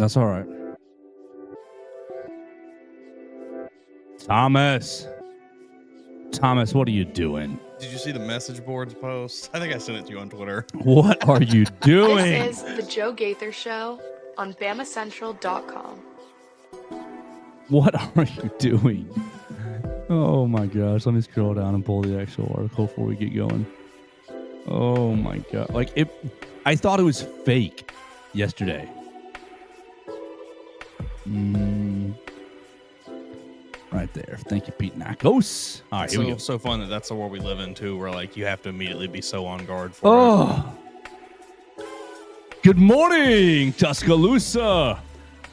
That's all right. Thomas, what are you doing? Did you see the message boards post? I think I sent it to you on Twitter. What are you doing? This is the Joe Gaither Show on BamaCentral.com. What are you doing? Oh my gosh, let me scroll down and pull the actual article before we get going. Oh my god. I thought it was fake yesterday. Right there. Thank you, Pete Nakos. All right, here we go. So fun that's the world we live in too, where like you have to immediately be so on guard for it. Good morning, Tuscaloosa,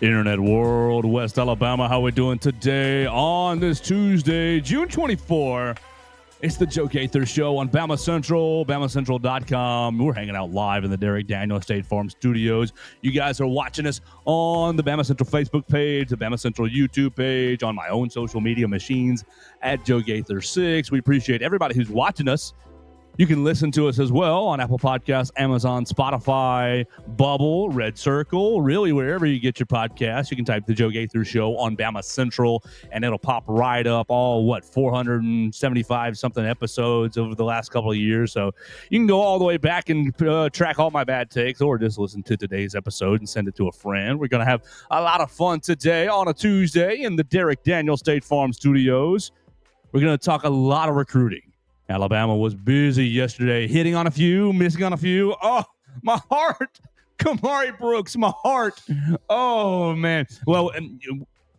Internet World, West Alabama. How we doing today on this Tuesday, June 24? It's the Joe Gaither Show on BamaCentral, BamaCentral.com. We're hanging out live in the Derek Daniel State Farm Studios. You guys are watching us on the BamaCentral Facebook page, the BamaCentral YouTube page, on my own social media machines at Joe Gaither 6. We appreciate everybody who's watching us. You can listen to us as well on Apple Podcasts, Amazon, Spotify, Bubble, Red Circle, really wherever you get your podcasts. You can type the Joe Gaither Show on Bama Central, and it'll pop right up. All 475 something episodes over the last couple of years. So you can go all the way back and track all my bad takes, or just listen to today's episode and send it to a friend. We're going to have a lot of fun today on a Tuesday in the Derek Daniel State Farm Studios. We're going to talk a lot of recruiting. Alabama was busy yesterday, hitting on a few, missing on a few. Oh, my heart. Kamari Brooks, my heart. Oh, man. Well, it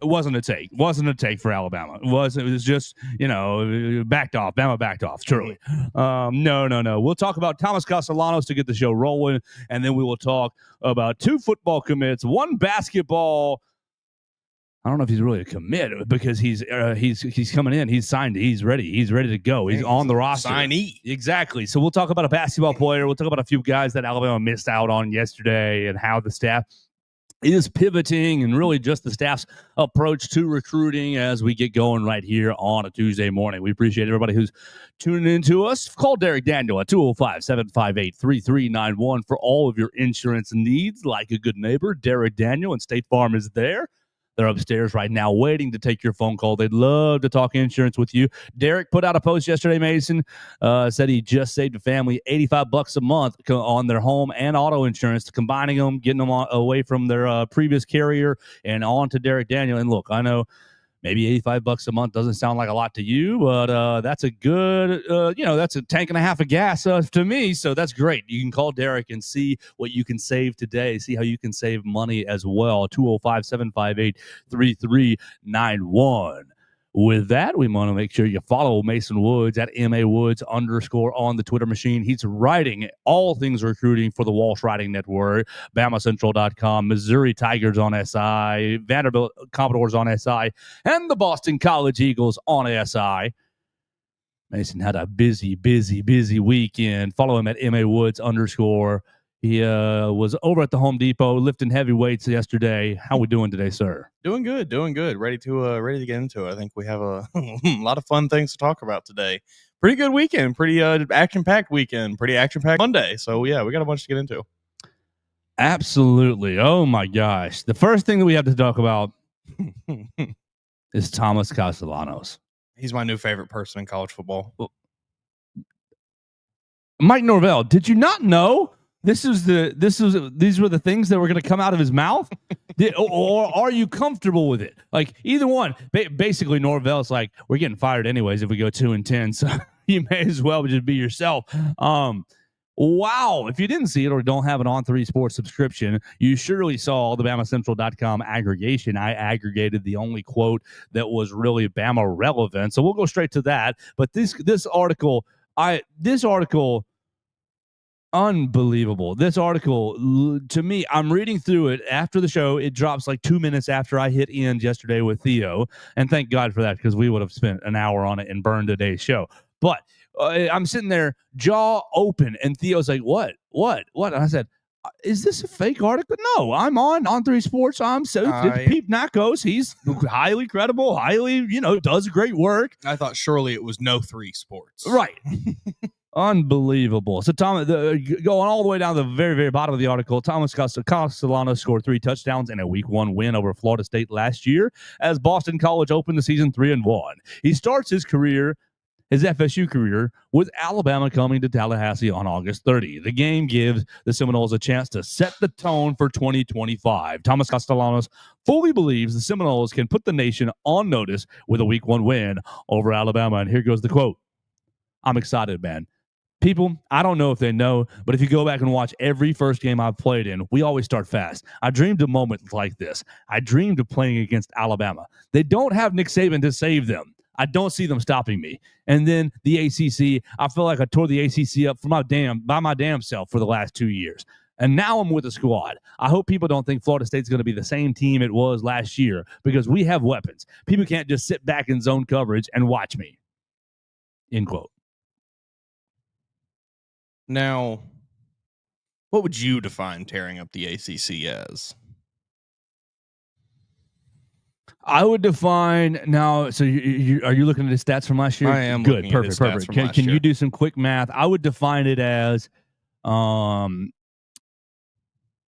wasn't a take. It wasn't a take for Alabama. It was just, backed off. Bama backed off, truly. No. We'll talk about Thomas Castellanos to get the show rolling, and then we will talk about 2 football commits, 1 basketball. I don't know if he's really a commit because he's coming in. He's signed. He's ready. He's ready to go. He's on the roster. Signee. Exactly. So we'll talk about a basketball player. We'll talk about a few guys that Alabama missed out on yesterday and how the staff is pivoting and really just the staff's approach to recruiting as we get going right here on a Tuesday morning. We appreciate everybody who's tuning in to us. Call Derek Daniel at 205-758-3391 for all of your insurance needs. Like a good neighbor, Derek Daniel and State Farm is there. They're upstairs right now waiting to take your phone call. They'd love to talk insurance with you. Derek put out a post yesterday, Mason, said he just saved a family $85 a month on their home and auto insurance, combining them, getting them away from their previous carrier and on to Derek Daniel. And look, I know maybe $85 a month doesn't sound like a lot to you, but that's a good, that's a tank and a half of gas to me. So that's great. You can call Derek and see what you can save today. See how you can save money as well. 205-758-3391. With that, we want to make sure you follow Mason Woods at MAWoods_ on the Twitter machine. He's writing all things recruiting for the Walsh Writing Network, BamaCentral.com, Missouri Tigers on SI, Vanderbilt Commodores on SI, and the Boston College Eagles on SI. Mason had a busy weekend. Follow him at MAWoods_. He was over at the Home Depot lifting heavy weights yesterday. How we doing today, sir? Doing good. Ready to get into it. I think we have a lot of fun things to talk about today. Pretty good weekend. Pretty action-packed weekend. Pretty action-packed Monday. So, yeah, we got a bunch to get into. Absolutely. Oh, my gosh. The first thing that we have to talk about is Thomas Castellanos. He's my new favorite person in college football. Mike Norvell, did you not know these were the things that were going to come out of his mouth? Or are you comfortable with it? Like either one. Basically, Norvell's like, we're getting fired anyways if we go 2-10, so you may as well just be yourself. Wow. If you didn't see it or don't have an On3 Sports subscription, you surely saw the BamaCentral.com aggregation. I aggregated the only quote that was really Bama relevant. So we'll go straight to that. But this article, unbelievable. This article, to me, I'm reading through it after the show. It drops like 2 minutes after I hit end yesterday with Theo. And thank God for that, because we would have spent an hour on it and burned today's show. But I'm sitting there, jaw open, and Theo's like, what? And I said, is this a fake article? No, I'm on 3 Sports. I'm Pete Nakos. He's highly credible, does great work. I thought surely it was no 3 Sports. Right. Unbelievable. So, Thomas, going all the way down to the very, very bottom of the article, Thomas Castellanos scored 3 touchdowns in a Week 1 win over Florida State last year as Boston College opened the season 3-1. He starts his FSU career, with Alabama coming to Tallahassee on August 30. The game gives the Seminoles a chance to set the tone for 2025. Thomas Castellanos fully believes the Seminoles can put the nation on notice with a Week 1 win over Alabama. And here goes the quote. I'm excited, man. People, I don't know if they know, but if you go back and watch every first game I've played in, we always start fast. I dreamed of moments like this. I dreamed of playing against Alabama. They don't have Nick Saban to save them. I don't see them stopping me. And then the ACC, I feel like I tore the ACC up by my damn self for the last 2 years. And now I'm with the squad. I hope people don't think Florida State's going to be the same team it was last year, because we have weapons. People can't just sit back in zone coverage and watch me. End quote. Now, what would you define tearing up the ACC as? I would define now. So, are you looking at the stats from last year? I am. Good, looking perfect, at the stats perfect. from Can last year. you do some quick math? I would define it as,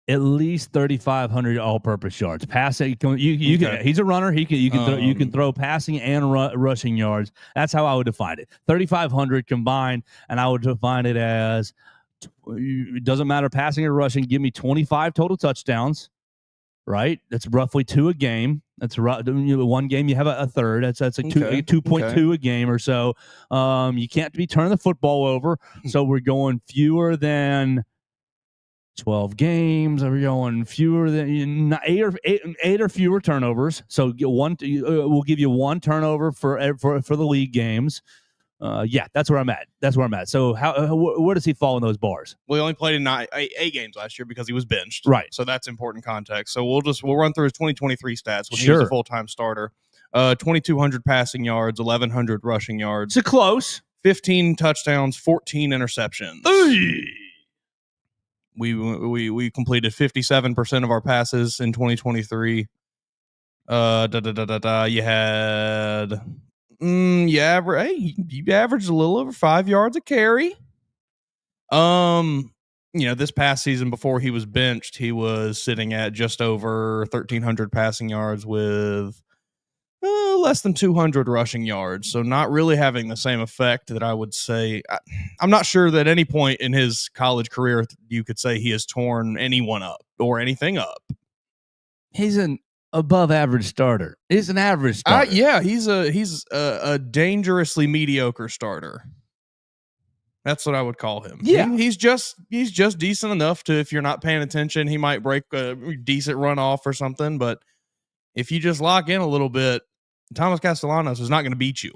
at least 3,500 all-purpose yards. Passing, you can. He's a runner. You can throw passing and rushing yards. That's how I would define it. 3,500 combined, and I would define it as, it doesn't matter passing or rushing. Give me 25 total touchdowns. Right, that's roughly 2 a game. That's one game you have a third. That's like 2.2 a game or so. You can't be turning the football over. So we're going fewer than 12 games. We're going fewer than 8 or fewer turnovers. So we'll give you 1 turnover for the league games. Yeah, that's where I'm at. So where does he fall in those bars? Well, he only played in 8 games last year because he was benched. Right. So that's important context. So we'll run through his 2023 stats when he Sure. was a full-time starter. 2,200 passing yards, 1,100 rushing yards. It's close. 15 touchdowns, 14 interceptions. Oy. We completed 57% of our passes in 2023. You had... you averaged a little over 5 yards a carry. This past season before he was benched, he was sitting at just over 1,300 passing yards with less than 200 rushing yards. So not really having the same effect that I would say. I'm not sure that at any point in his college career you could say he has torn anyone up or anything up. He's an above average starter. He's an average starter. Yeah, he's a dangerously mediocre starter. That's what I would call him. Yeah, he's just decent enough to, if you're not paying attention, he might break a decent run off or something. But if you just lock in a little bit, Thomas Castellanos is not going to beat you.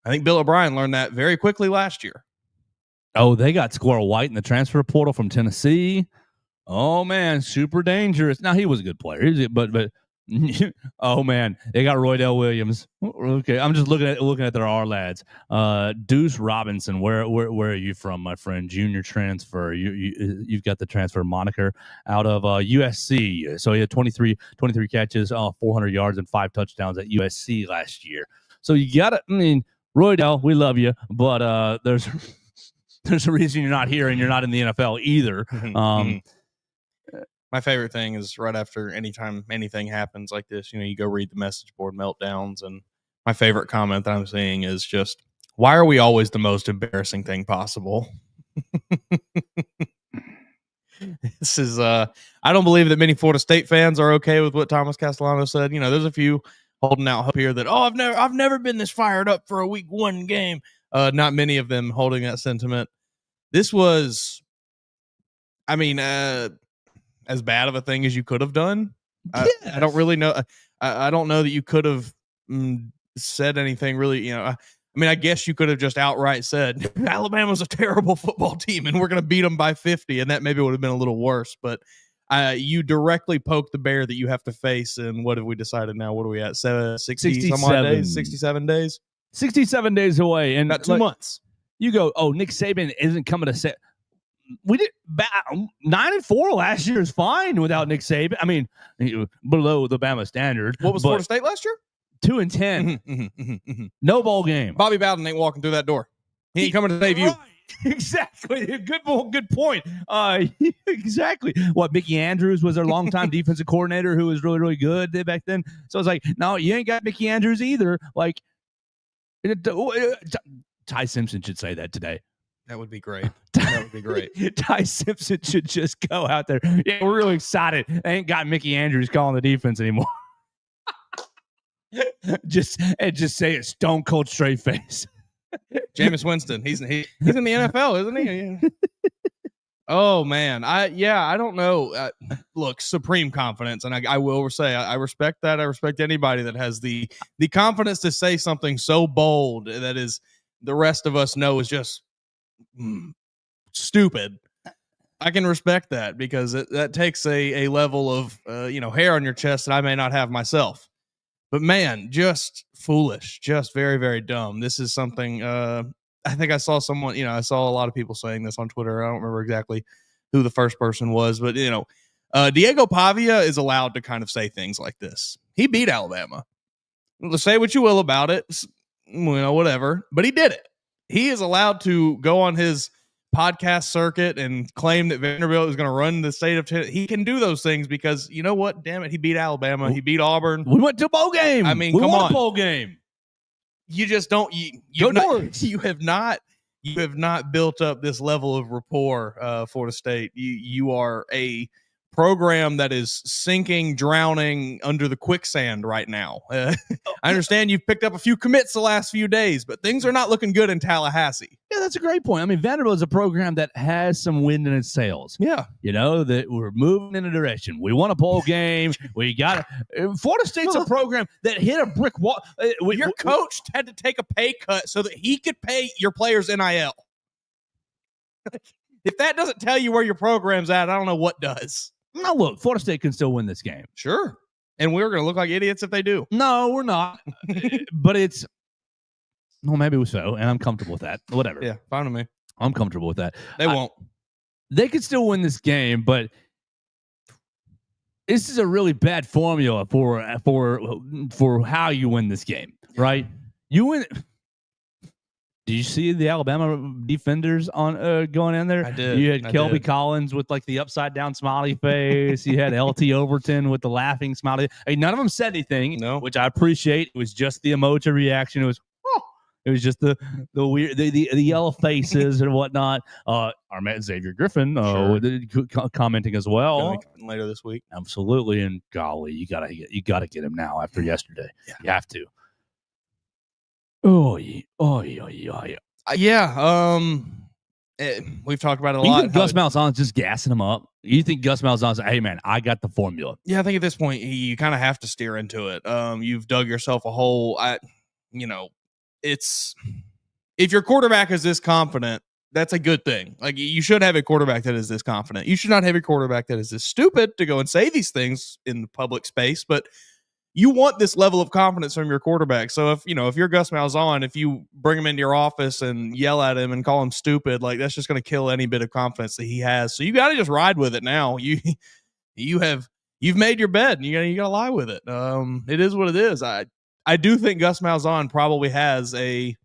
I think Bill O'Brien learned that very quickly last year. Oh, they got Squirrel White in the transfer portal from Tennessee. Oh man, super dangerous. Now he was a good player, but oh man, they got Roydell Williams. Okay, I'm just looking at their R lads. Deuce Robinson, where are you from, my friend? Junior transfer. You've got the transfer moniker out of USC. So he had 23 catches, 400 yards, and 5 touchdowns at USC last year. So you got it. I mean, Roydell, we love you, but there's a reason you're not here and you're not in the NFL either. My favorite thing is right after anytime anything happens like this, you go read the message board meltdowns, and my favorite comment that I'm seeing is just, why are we always the most embarrassing thing possible? This is I don't believe that many Florida State fans are okay with what Thomas Castellanos said. There's a few holding out hope here that, I've never been this fired up for a Week 1 game. Not many of them holding that sentiment. This was, as bad of a thing as you could have done. Yes. I don't really know. I don't know that you could have said anything really, I guess you could have just outright said Alabama's a terrible football team and we're going to beat them by 50. And that maybe would have been a little worse, but you directly poke the bear that you have to face. And what have we decided now? What are we at? 60 some odd days, 67 days, 67 days away. And about 2 months. You go, Nick Saban isn't coming to say. We did 9-4 last year is fine without Nick Saban. Below the Bama standard. What was Florida State last year? 2-10. No bowl game. Bobby Bowden ain't walking through that door. He ain't coming to save you. Exactly. Good point. Exactly. What, Mickey Andrews was their longtime defensive coordinator who was really, really good back then. So it's like, no, you ain't got Mickey Andrews either. Like, Ty Simpson should say that today. That would be great. That would be great. Ty Simpson should just go out there. Yeah, we're really excited. They ain't got Mickey Andrews calling the defense anymore. just say it stone cold straight face. Jameis Winston. He's in the NFL, isn't he? Yeah. Oh man, I don't know. Look, supreme confidence, and I will say I respect that. I respect anybody that has the confidence to say something so bold that is the rest of us know is just stupid. I can respect that because that takes a level of hair on your chest that I may not have myself. But man, just foolish, just very, very dumb. This is something I think I saw someone, I saw a lot of people saying this on Twitter. I don't remember exactly who the first person was, but Diego Pavia is allowed to kind of say things like this. He beat Alabama. Say what you will about it, whatever, but he did it. He is allowed to go on his podcast circuit and claim that Vanderbilt is going to run the state of Tennessee. He can do those things because you know what? Damn it, he beat Alabama. He beat Auburn. We went to a bowl game. I mean, we come won on. A bowl game. You just don't. You have not built up this level of rapport for the state. You are a program that is sinking, drowning under the quicksand right now. I understand you've picked up a few commits the last few days, but things are not looking good in Tallahassee. Yeah, that's a great point. I mean, Vanderbilt is a program that has some wind in its sails. Yeah. That we're moving in a direction. We won a bowl game. We got Florida State's a program that hit a brick wall. Your coach had to take a pay cut so that he could pay your players NIL. If that doesn't tell you where your program's at, I don't know what does. Now, look, Florida State can still win this game. Sure. And we're going to look like idiots if they do. No, we're not. But maybe so, and I'm comfortable with that. Whatever. Yeah, fine with me. I'm comfortable with that. They won't. They could still win this game, but this is a really bad formula for how you win this game, right? You win. Did you see the Alabama defenders on going in there? I did. You had Kelby Collins with like the upside down smiley face. You had LT Overton with the laughing smiley. None of them said anything, which I appreciate. It was just the emoji reaction. It was just the weird the yellow faces and whatnot. Our man Xavier Griffin commenting as well later this week. Absolutely, and golly, you gotta get him now after yesterday. Yeah. You have to. Yeah. We've talked about it a lot. You think Gus Malzahn's just gassing him up? You think Gus Malzahn's hey man, I got the formula? Yeah, I think at this point you kind of have to steer into it. You've dug yourself a hole. It's if your quarterback is this confident, that's a good thing. Like you should have a quarterback that is this confident. You should not have a quarterback that is this stupid to go and say these things in the public space, but you want this level of confidence from your quarterback. So if you're Gus Malzahn, if you bring him into your office and yell at him and call him stupid, like that's just going to kill any bit of confidence that he has. So you got to just ride with it now. You've made your bed and you got to lie with it. It is what it is. I do think Gus Malzahn probably has he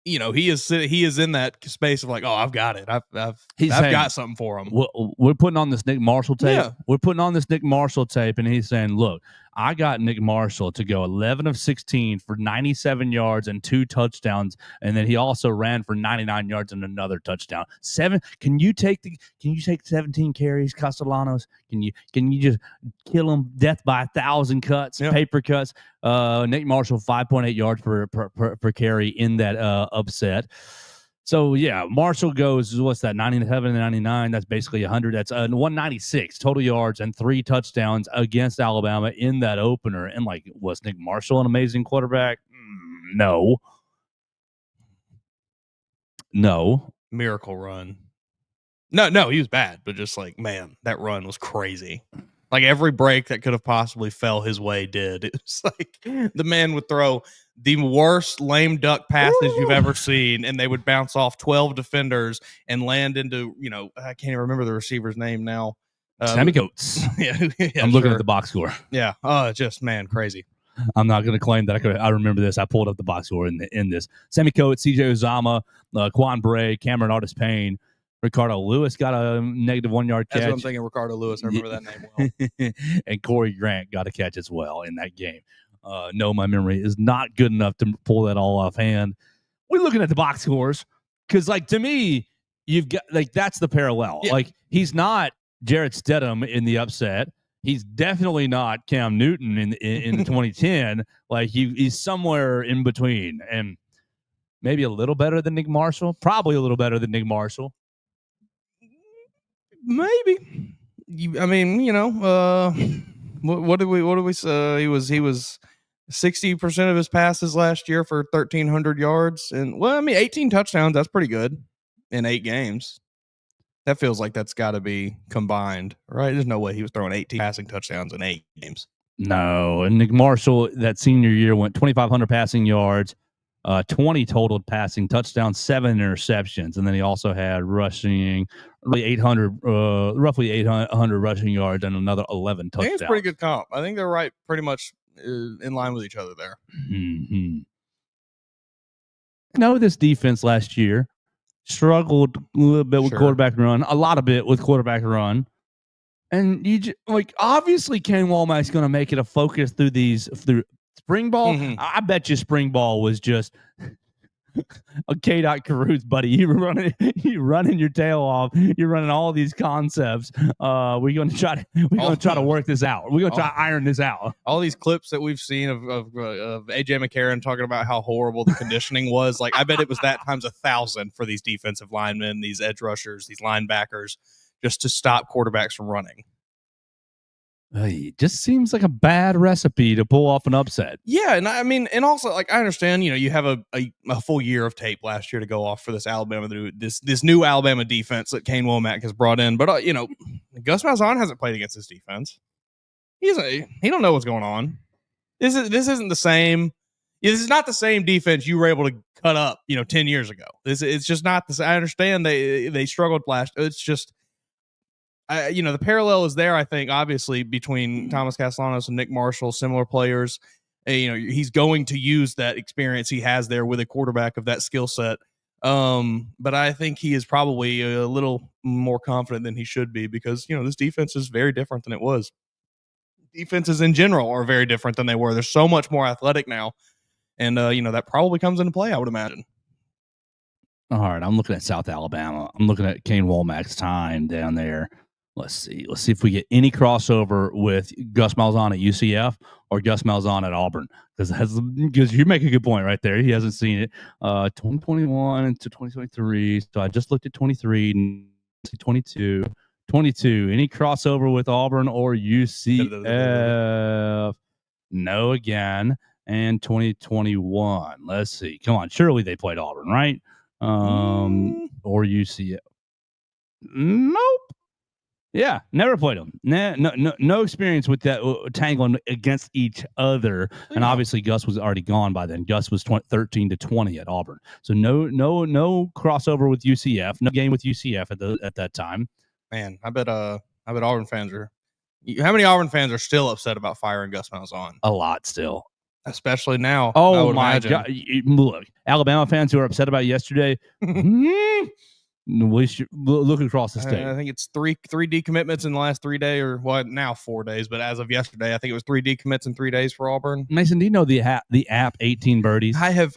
is in that space of like, oh, I've got it. I've got something for him. We're putting on this Nick Marshall tape. Yeah. We're putting on this Nick Marshall tape, and he's saying, look, I got Nick Marshall to go 11 of 16 for 97 yards and 2 touchdowns, and then he also ran for 99 yards and another touchdown. Can you take 17 carries, Castellanos? Can you just kill him death by 1,000 cuts, paper cuts? Nick Marshall 5.8 yards per carry in that upset. So, yeah, Marshall goes, what's that, 97 and 99? That's basically 100. That's 196 total yards and 3 touchdowns against Alabama in that opener. And, was Nick Marshall an amazing quarterback? No. Miracle run. No, he was bad, but just man, that run was crazy. Like every break that could have possibly fell his way did. It was like the man would throw the worst lame duck passes you've ever seen, and they would bounce off 12 defenders and land into, I can't even remember the receiver's name now. Sammy Coates. Yeah, I'm looking at the box score. Yeah. Just, man, crazy. I'm not going to claim that I remember this. I pulled up the box score in this. Sammy Coates, CJ Uzama, Quan Bray, Cameron Artis Payne, Ricardo Lewis got a negative 1 yard catch. That's what I'm thinking, Ricardo Lewis. I remember that name well. And Corey Grant got a catch as well in that game. No, my memory is not good enough to pull that all offhand. We're looking at the box scores because, like, to me, you've got like that's the parallel. Yeah. Like, he's not Jarrett Stidham in the upset. He's definitely not Cam Newton in 2010. Like, he's somewhere in between, and maybe a little better than Nick Marshall. Probably a little better than Nick Marshall. Maybe. I mean, you know, what did we say? He was 60% of his passes last year for 1,300 yards, and 18 touchdowns. That's pretty good in 8 games. That feels like that's got to be combined, right? There's no way he was throwing 18 passing touchdowns in 8 games. No, and Nick Marshall that senior year went 2,500 passing yards, 20 total passing touchdowns, 7 interceptions, and then he also had rushing roughly 800 rushing yards and another 11 touchdowns. I think it's pretty good comp. I think they're right, pretty much in line with each other there. Mm-hmm. This defense last year struggled a little bit with quarterback run, a lot of it with quarterback run. And obviously Ken Womack's going to make it a focus through spring ball. Mm-hmm. I bet you spring ball was just a K. Caruth, buddy. You running your tail off. You're running all these concepts. We're going to try to work this out. We're going to try to iron this out. All these clips that we've seen of AJ McCarron talking about how horrible the conditioning was. Like, I bet it was that times 1,000 for these defensive linemen, these edge rushers, these linebackers, just to stop quarterbacks from running. It just seems like a bad recipe to pull off an upset. Yeah, and I mean, and also, like, I understand, you have a full year of tape last year to go off for this this new Alabama defense that Kane Womack has brought in. But Gus Malzahn hasn't played against this defense. He don't know what's going on. This isn't the same. This is not the same defense you were able to cut up 10 years ago. It's just not the same. I understand they struggled last. It's just. The parallel is there, I think, obviously, between Thomas Castellanos and Nick Marshall, similar players. He's going to use that experience he has there with a quarterback of that skill set. But I think he is probably a little more confident than he should be because, this defense is very different than it was. Defenses in general are very different than they were. They're so much more athletic now. And, that probably comes into play, I would imagine. All right, I'm looking at South Alabama. I'm looking at Kane Womack's time down there. Let's see if we get any crossover with Gus Malzahn at UCF or Gus Malzahn at Auburn. Because you make a good point right there. He hasn't seen it. 2021 to 2023. So I just looked at 23, 22. Any crossover with Auburn or UCF? No again. And 2021. Let's see. Come on. Surely they played Auburn, right? Or UCF. Nope. Yeah, never played them. No experience with that tangling against each other. And obviously, Gus was already gone by then. Gus was 13-20 at Auburn, so no crossover with UCF. No game with UCF at that time. Man, I bet Auburn fans are. How many Auburn fans are still upset about firing Gus Malzahn? A lot still, especially now. Oh my God! Look, Alabama fans who are upset about yesterday. We should look across the state. I think it's three decommitments in the last 3 days, or now 4 days. But as of yesterday, I think it was 3 decommits in 3 days for Auburn. Mason, do you know the app 18 Birdies? I have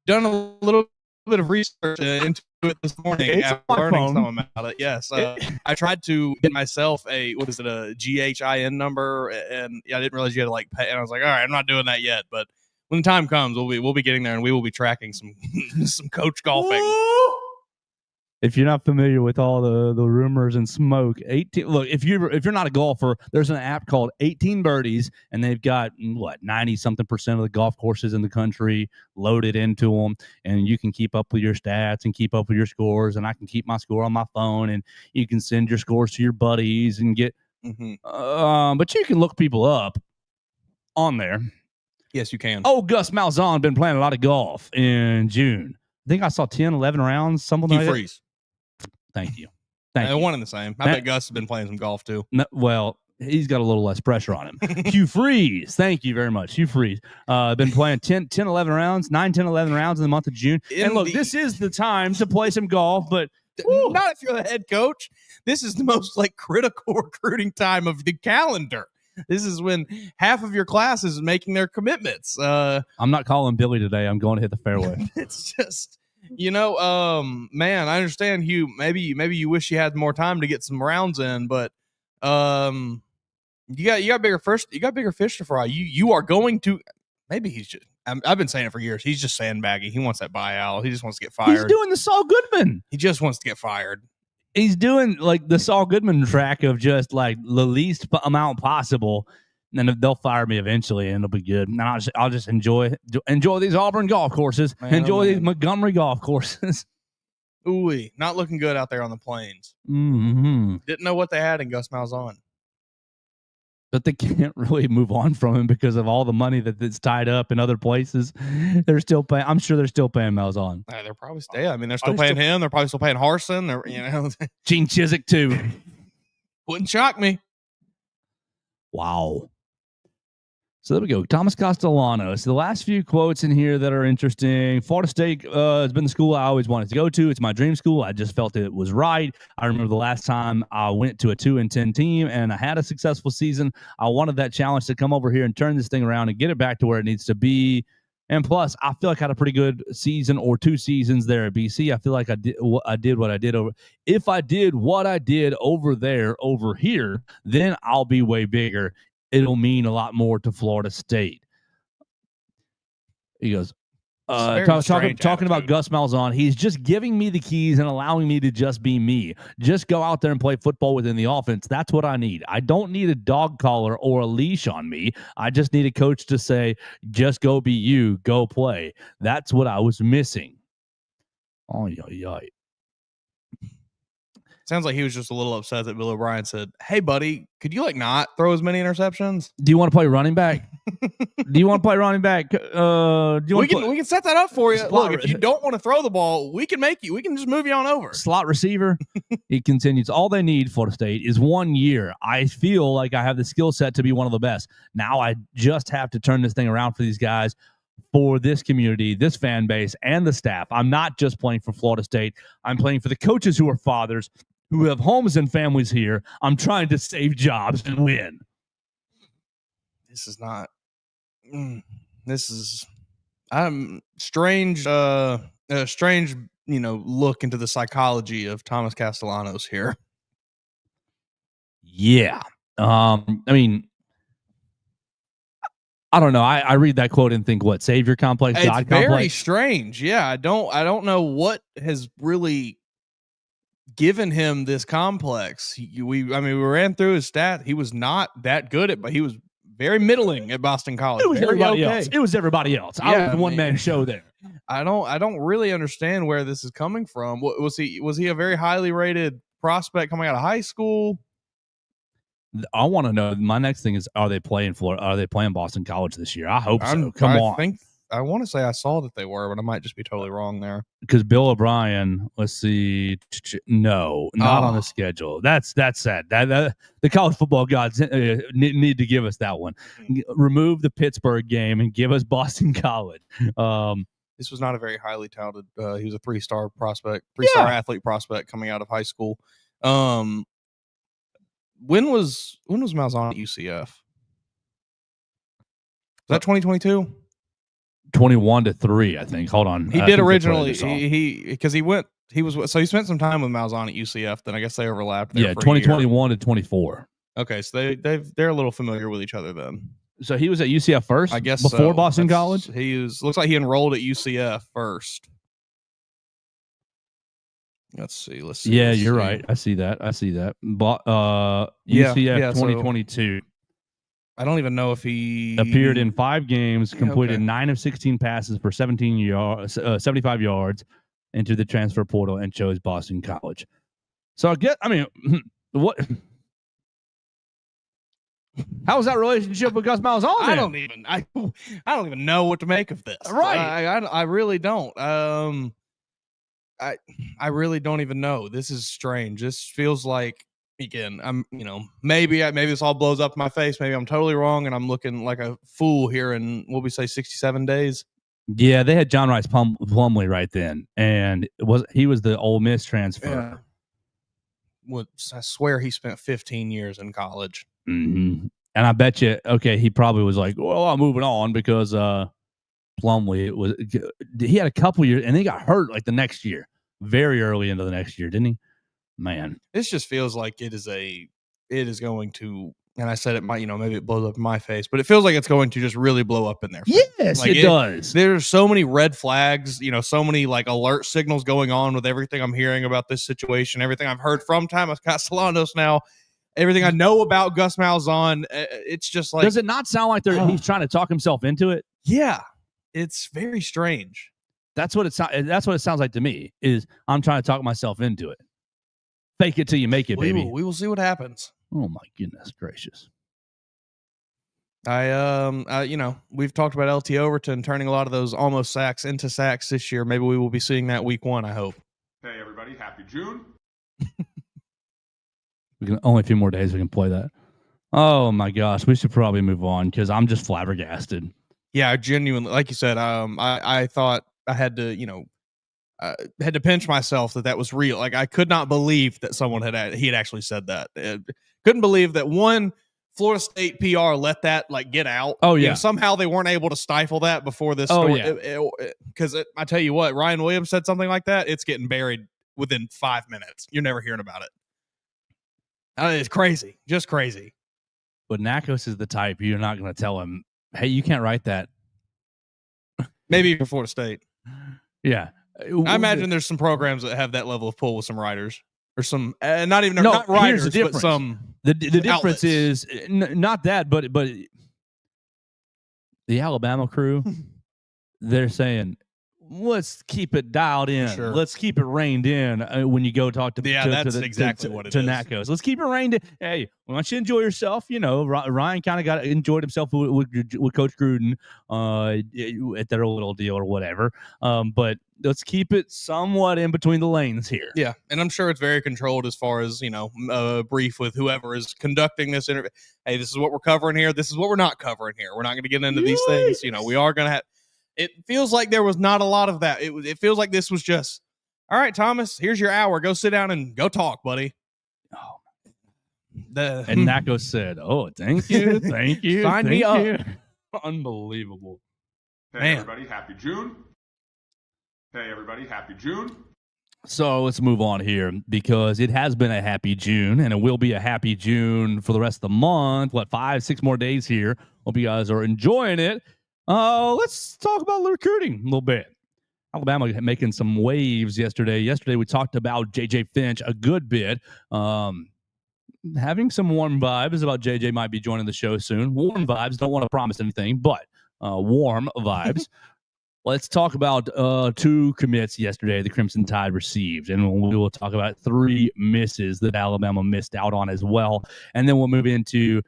done a little bit of research into it this morning after learning some about it. Yes, I tried to get myself a GHIN number, and I didn't realize you had to pay. And I was like, all right, I'm not doing that yet. But when the time comes, we'll be getting there, and we will be tracking some coach golfing. If you're not familiar with all the rumors and smoke, 18. Look, if you're not a golfer, there's an app called 18 Birdies, and they've got 90-something% of the golf courses in the country loaded into them, and you can keep up with your stats and keep up with your scores, and I can keep my score on my phone, and you can send your scores to your buddies and get. Mm-hmm. But you can look people up on there. Yes, you can. Oh, Gus Malzahn been playing a lot of golf in June. I think I saw 10, 11 rounds, something like that. Freeze. Thank you. One and the same. I bet Gus has been playing some golf too. No, well, he's got a little less pressure on him. Hugh Freeze, thank you very much. Hugh Freeze, been playing 10, 11 rounds, 9, 10, 11 rounds in the month of June. And look, this is the time to play some golf, but not if you're the head coach. This is the most like critical recruiting time of the calendar. This is when half of your class is making their commitments. I'm not calling Billy today. I'm going to hit the fairway. It's just, man, I understand, Hugh. Maybe you wish you had more time to get some rounds in, but you got bigger fish to fry. You are going to. Maybe he's just. I've been saying it for years. He's just sandbagging. He wants that buyout. He just wants to get fired. He's doing the Saul Goodman. He just wants to get fired. He's doing like the Saul Goodman track of just like the least amount possible, and then they'll fire me eventually, and it'll be good. And I'll just enjoy these Auburn golf courses, enjoy these Montgomery golf courses. Ooh, not looking good out there on the plains. Mm-hmm. Didn't know what they had in Gus Malzahn. But they can't really move on from him because of all the money that's tied up in other places. They're still paying. I'm sure they're still paying Malzahn. They're probably still. I mean, they're still paying him. They're probably still paying Harson. Gene Chizik too. Wouldn't shock me. Wow. So there we go. Thomas Castellanos. The last few quotes in here that are interesting. Florida State has been the school I always wanted to go to. It's my dream school. I just felt it was right. I remember the last time I went to a 2-10 team and I had a successful season. I wanted that challenge to come over here and turn this thing around and get it back to where it needs to be. And plus, I feel like I had a pretty good season or 2 seasons there at BC. I feel like I did what I did over. If I did what I did over there, over here, then I'll be way bigger. It'll mean a lot more to Florida State. He goes, talking about Gus Malzahn. He's just giving me the keys and allowing me to just be me. Just go out there and play football within the offense. That's what I need. I don't need a dog collar or a leash on me. I just need a coach to say, just go be you, go play. That's what I was missing. Oh, yeah. Sounds like he was just a little upset that Bill O'Brien said, "Hey, buddy, could you not throw as many interceptions? Do you want to play running back? Do you want to play running back? We can set that up for you. Look, if you don't want to throw the ball, we can just move you on over. Slot receiver." He continues. All they need, Florida State, is 1 year. I feel like I have the skill set to be one of the best. Now I just have to turn this thing around for these guys, for this community, this fan base, and the staff. I'm not just playing for Florida State. I'm playing for the coaches who are fathers, who have homes and families here. I'm trying to save jobs and win. This is not. This is. Strange. Strange. Look into the psychology of Thomas Castellanos here. Yeah. I mean, I don't know. I read that quote and think, what, savior complex, it's God very complex? Strange. Yeah, I don't know what has really given him this complex. We ran through his stat. He was not that good but he was very middling at Boston College. It was everybody else. It was everybody else. I was the one-man show there. I don't really understand where this is coming from. Was he a very highly rated prospect coming out of high school? I want to know. My next thing is, are they playing Florida? Are they playing Boston College this year? I hope so. Come on. I want to say I saw that they were, but I might just be totally wrong there. Because Bill O'Brien, let's see, no, not on the schedule. That's sad. That the college football gods need to give us that one. Remove the Pittsburgh game and give us Boston College. This was not a very highly touted. He was a 3-star prospect, 3-star athlete prospect coming out of high school. When was Malzahn at UCF? Was that 2022? 21-3, I think. Hold on. He did originally. He spent some time with Malzahn at UCF. Then I guess they overlapped. There for 2021 to 24. Okay, so they're a little familiar with each other then. So he was at UCF first, I guess, before Boston College. Looks like he enrolled at UCF first. Let's see. Yeah, you're right. I see that. UCF 2022. I don't even know if he appeared in 5 games, completed 9 of 16 passes for 75 yards, entered the transfer portal, and chose Boston College. So what? How was that relationship with Gus Malzahn? I don't even know what to make of this. Right. I really don't. I really don't even know. This is strange. This feels like again, maybe this all blows up in my face. Maybe I'm totally wrong, and I'm looking like a fool here in what we say 67 days. Yeah, they had John Rice Plumlee right then, and he was the Ole Miss transfer. Yeah. Well, I swear he spent 15 years in college. Mm-hmm. And I bet you, okay, he probably was like, well, I'm moving on because Plumlee he had a couple years, and he got hurt like the next year, very early into the next year, didn't he? Man, this just feels like it is going to, and I said it might, maybe it blows up in my face, but it feels like it's going to just really blow up in their face. Yes, like it does. There's so many red flags, so many like alert signals going on with everything I'm hearing about this situation, everything I've heard from Thomas Castellanos now, everything I know about Gus Malzahn. It's just like, does it not sound like he's trying to talk himself into it? Yeah, it's very strange. That's what it sounds like to me. Is I'm trying to talk myself into it. Fake it till you make it, baby. We will see what happens. Oh my goodness gracious! We've talked about LT Overton turning a lot of those almost sacks into sacks this year. Maybe we will be seeing that week 1. I hope. Hey everybody, happy June! We can only a few more days we can play that. Oh my gosh, we should probably move on because I'm just flabbergasted. Yeah, I genuinely, like you said, I thought I had to, had to pinch myself that was real. Like I could not believe that someone had actually said that. Couldn't believe that one Florida State PR let that like get out. Oh yeah, somehow they weren't able to stifle that before this. Oh story. Because I tell you what, Ryan Williams said something like that. It's getting buried within 5 minutes. You're never hearing about it. It's crazy, just crazy. But Nakos is the type you're not going to tell him, hey, you can't write that. Maybe for Florida State. Yeah. I imagine there's some programs that have that level of pull with some writers or some, not even no, not writers, here's the difference. But some. The difference outlets. is not that, but the Alabama crew, they're saying, let's keep it dialed in. Sure. Let's keep it reined in when you go talk to exactly what it is. Nakos. Let's keep it reined in. Hey, why don't you enjoy enjoyourself? Ryan kind of enjoyed himself with Coach Gruden at their little deal or whatever. But let's keep it somewhat in between the lanes here. Yeah, and I'm sure it's very controlled as far as brief with whoever is conducting this interview. Hey, this is what we're covering here. This is what we're not covering here. We're not going to get into these things. We are going to have. It feels like there was not a lot of that. It feels like this was just, all right, Thomas, here's your hour. Go sit down and go talk, buddy. Oh. And Nakos said, oh, thank you. Thank you. Sign me up. Unbelievable. Hey, Man. everybody, happy June. Hey, everybody, happy June. So let's move on here because it has been a happy June and it will be a happy June for the rest of the month. 5-6 more days here. Hope you guys are enjoying it. Let's talk about recruiting a little bit. Alabama making some waves yesterday. Yesterday we talked about J.J. Finch a good bit. Having some warm vibes about J.J. might be joining the show soon. Warm vibes. Don't want to promise anything, but warm vibes. Let's talk about 2 commits yesterday the Crimson Tide received, and we will talk about 3 misses that Alabama missed out on as well. And then we'll move into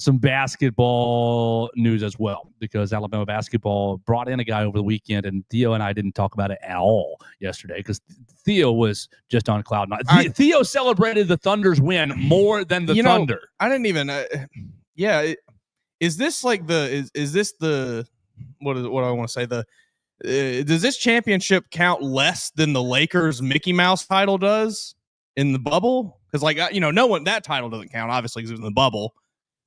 some basketball news as well, because Alabama basketball brought in a guy over the weekend, and Theo and I didn't talk about it at all yesterday because Theo was just on cloud 9. Theo celebrated the Thunder's win more than the Thunder. I didn't even. Is this like is this the what do I want to say? Does this championship count less than the Lakers Mickey Mouse title does in the bubble? Because no one, that title doesn't count obviously because it was in the bubble.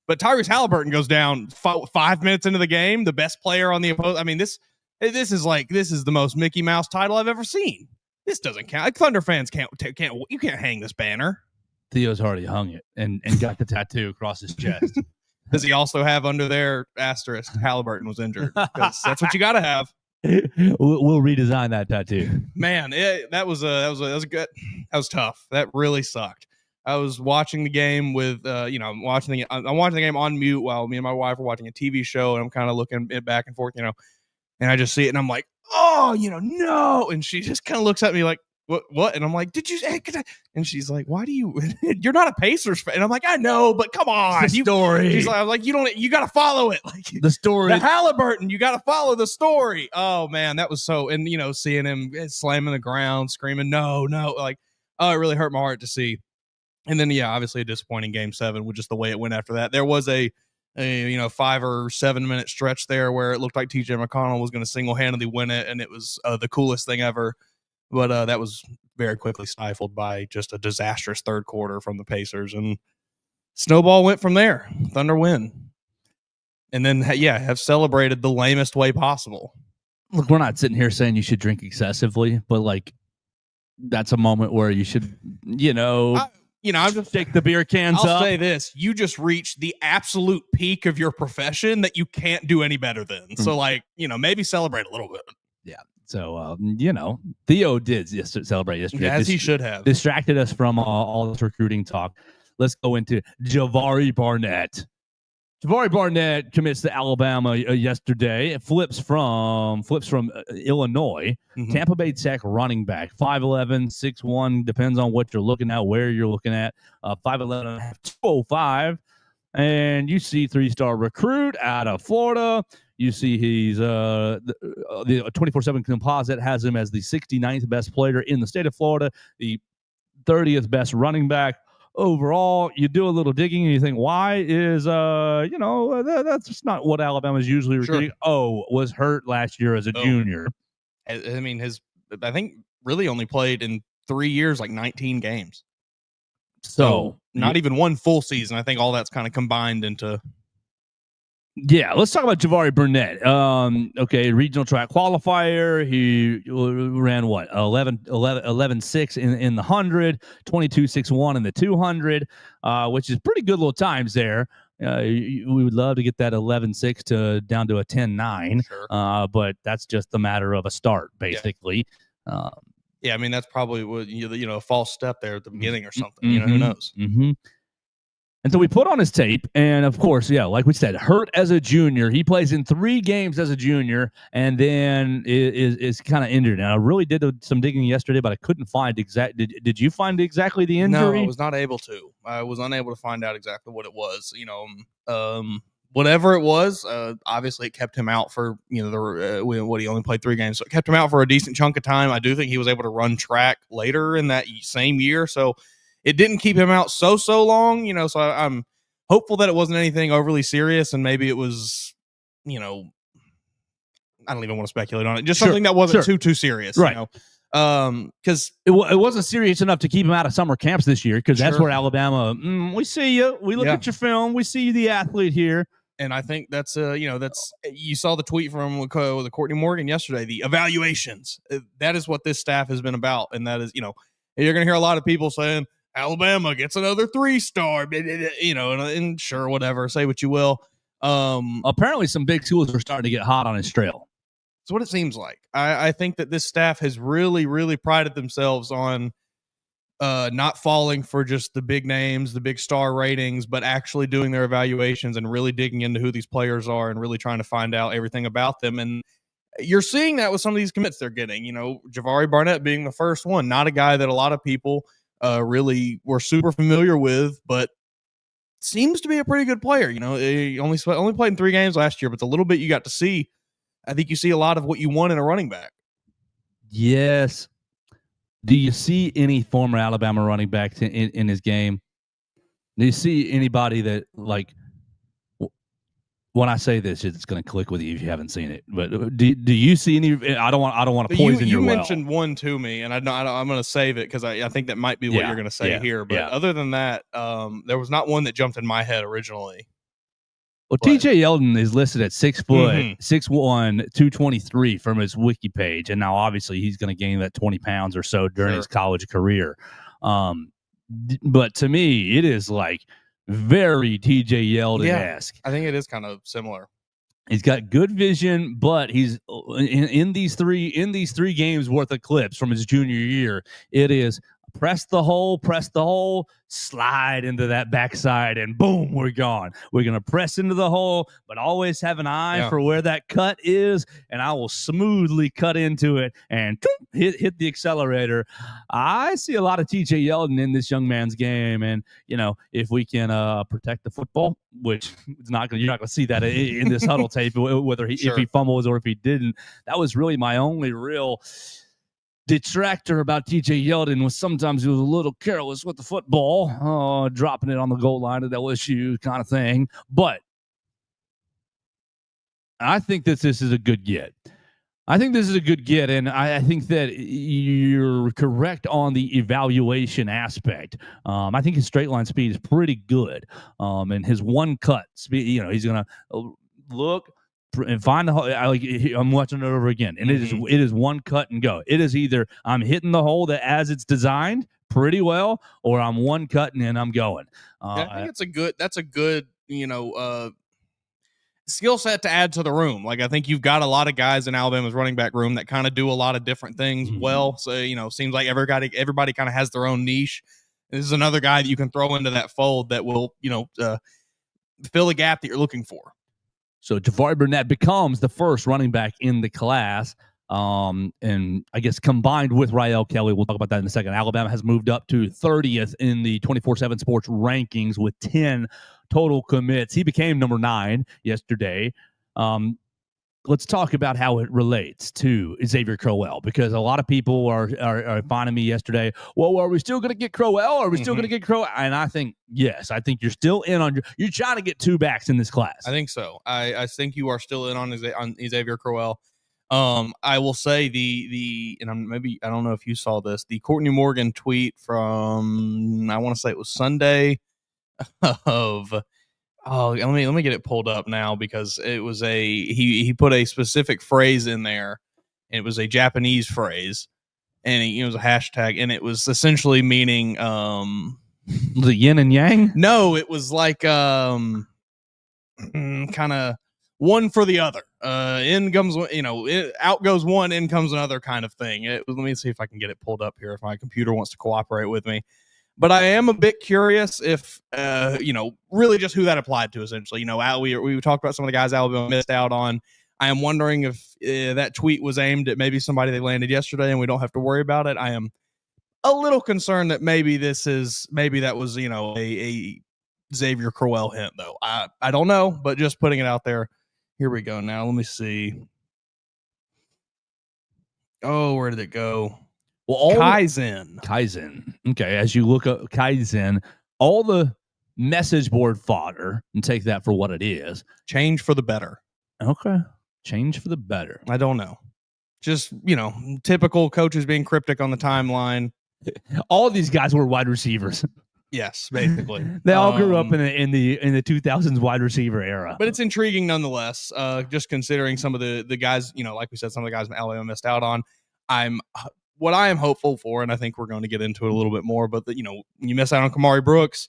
But Tyrese Halliburton goes down 5 minutes into the game, the best player on the opposing. I mean, this is the most Mickey Mouse title I've ever seen. This doesn't count. Thunder fans can't hang this banner. Theo's already hung it and got the tattoo across his chest. Does he also have under there asterisk Halliburton was injured? Because that's what you got to have. We'll redesign that tattoo. Man, that was good. That was tough. That really sucked. I was watching the game with, I'm watching the game on mute while me and my wife are watching a TV show, and I'm kind of looking back and forth, and I just see it, and I'm like, oh, no, and she just kind of looks at me like, what? And I'm like, did you? And she's like, why do you? You're not a Pacers fan, and I'm like, I know, but come on, story. She's like, I was like, you got to follow it, like the story. The Halliburton, you got to follow the story. Oh man, that was so, and seeing him slamming the ground, screaming, no, like, oh, it really hurt my heart to see. And then, obviously a disappointing game 7 with just the way it went after that. There was a 5 or 7 minute stretch there where it looked like TJ McConnell was going to single-handedly win it, and it was the coolest thing ever. But that was very quickly stifled by just a disastrous third quarter from the Pacers, and snowball went from there. Thunder win. And then, have celebrated the lamest way possible. Look, we're not sitting here saying you should drink excessively, but like that's a moment where you should, I'm just take the beer cans I'll up. say this. You just reached the absolute peak of your profession that you can't do any better than. So, maybe celebrate a little bit. Yeah. So, Theo did celebrate yesterday. As he should have. Distracted us from all this recruiting talk. Let's go into Jabari Barnett. Jabari Barnett commits to Alabama yesterday. It flips from Illinois. Mm-hmm. Tampa Bay Tech running back, 5'11", 6'1", depends on what you're looking at, where you're looking at. 5'11", 205. And you see 3-star recruit out of Florida. You see he's the 24/7 composite has him as the 69th best player in the state of Florida, the 30th best running back. Overall, you do a little digging and you think, why is that's just not what Alabama's usually recruiting. Sure. Oh, was hurt last year as a junior. I mean, I think really only played in 3 years, like 19 games. So not even one full season. I think all that's kind of combined into. Yeah, let's talk about Jabari Burnett. Regional track qualifier. He ran what 11.6 in the 100, 22.61 in the 200, which is pretty good little times there. We would love to get that 11.6 down to a 10.9, sure. But that's just a matter of a start, basically. I mean, that's probably what a false step there at the beginning or something. Who knows? Mm-hmm. And so we put on his tape, and of course, like we said, hurt as a junior. He plays in 3 games as a junior, and then is kind of injured. And I really did some digging yesterday, but I couldn't find Did you find exactly the injury? No, I was not able to. I was unable to find out exactly what it was. Whatever it was, obviously it kept him out for he only played 3 games, so it kept him out for a decent chunk of time. I do think he was able to run track later in that same year, so. It didn't keep him out so long, so I'm hopeful that it wasn't anything overly serious, and maybe it was, I don't even want to speculate on it. Just something that wasn't too serious, right? Because it wasn't serious enough to keep him out of summer camps this year, because that's where Alabama, we see you, we look at your film, we see you, the athlete here. And I think that's you saw the tweet from the Courtney Morgan yesterday, the evaluations. That is what this staff has been about, and that is, you're going to hear a lot of people saying, Alabama gets another 3-star, and sure, whatever, say what you will. Apparently some big schools are starting to get hot on his trail. That's what it seems like. I think that this staff has really, really prided themselves on not falling for just the big names, the big star ratings, but actually doing their evaluations and really digging into who these players are and really trying to find out everything about them. And you're seeing that with some of these commits they're getting, Jabari Barnett being the first one, not a guy that a lot of people really were super familiar with, but seems to be a pretty good player. He only played in 3 games last year, but the little bit you got to see, I think you see a lot of what you want in a running back. Yes. Do you see any former Alabama running backs in his game? Do you see anybody that, like, when I say this, it's going to click with you if you haven't seen it. But do you see any? I don't want to poison your well. You mentioned one to me, and I'm going to save it because I think that might be what you're going to say here. But other than that, there was not one that jumped in my head originally. Well, TJ Yeldon is listed at 6 foot, 6'1", 223 from his wiki page, and now obviously he's going to gain that 20 pounds or so during his college career. But to me, it is like very TJ Yeldon-esque. I think it is kind of similar. He's got good vision, but he's in these three games worth of clips from his junior year. It is press the hole, slide into that backside, and boom, we're gone. We're going to press into the hole, but always have an eye for where that cut is, and I will smoothly cut into it and hit the accelerator. I see a lot of TJ Yeldon in this young man's game, and, if we can protect the football, which you're not going to see that in this huddle tape, whether if he fumbles or if he didn't. That was really my only real detractor about TJ Yeldon was sometimes he was a little careless with the football, dropping it on the goal line at LSU kind of thing. But I think that this is a good get. I think this is a good get, and I think that you're correct on the evaluation aspect. I think his straight line speed is pretty good, and his one cut speed. He's gonna look and find the hole. I'm watching it over again, and it is one cut and go. It is either I'm hitting the hole that as it's designed pretty well, or I'm one cutting and I'm going. I think that's a good skill set to add to the room. Like, I think you've got a lot of guys in Alabama's running back room that kind of do a lot of different things well. So, seems like everybody kind of has their own niche. This is another guy that you can throw into that fold that will, fill a gap that you're looking for. So Ja'Vari Burnett becomes the first running back in the class. And I guess combined with Rael Kelly, we'll talk about that in a second. Alabama has moved up to 30th in the 24/7 Sports rankings with 10 total commits. He became number 9 yesterday. Let's talk about how it relates to Xavier Crowell, because a lot of people are finding me yesterday. Well, are we still going to get Crowell? Are we still going to get Crowell? And I think, yes, I think you're still in on you're trying to get 2 backs in this class. I think so. I think you are still in on Xavier Crowell. I will say and I don't know if you saw this, the Courtney Morgan tweet from, I want to say it was Sunday of, let me get it pulled up now, because it was he put a specific phrase in there. And it was a Japanese phrase, and it was a hashtag, and it was essentially meaning, the yin and yang. No, it was like, kind of one for the other. In comes, out goes one, in comes another kind of thing. Let me see if I can get it pulled up here, if my computer wants to cooperate with me. But I am a bit curious if, really just who that applied to, essentially. We talked about some of the guys Alabama missed out on. I am wondering if that tweet was aimed at maybe somebody they landed yesterday and we don't have to worry about it. I am a little concerned that maybe that was, a Xavier Crowell hint, though. I don't know, but just putting it out there. Here we go. Now, let me see. Oh, where did it go? Well, Kaizen. Okay, as you look up Kaizen, all the message board fodder, and take that for what it is. Change for the better. Okay. Change for the better. I don't know. Just, typical coaches being cryptic on the timeline. All of these guys were wide receivers. Yes, basically. They all grew up in the 2000s wide receiver era. But it's intriguing nonetheless, just considering some of the guys, like we said, some of the guys in Alabama missed out on. What I am hopeful for, and I think we're going to get into it a little bit more, but you miss out on Kamari Brooks.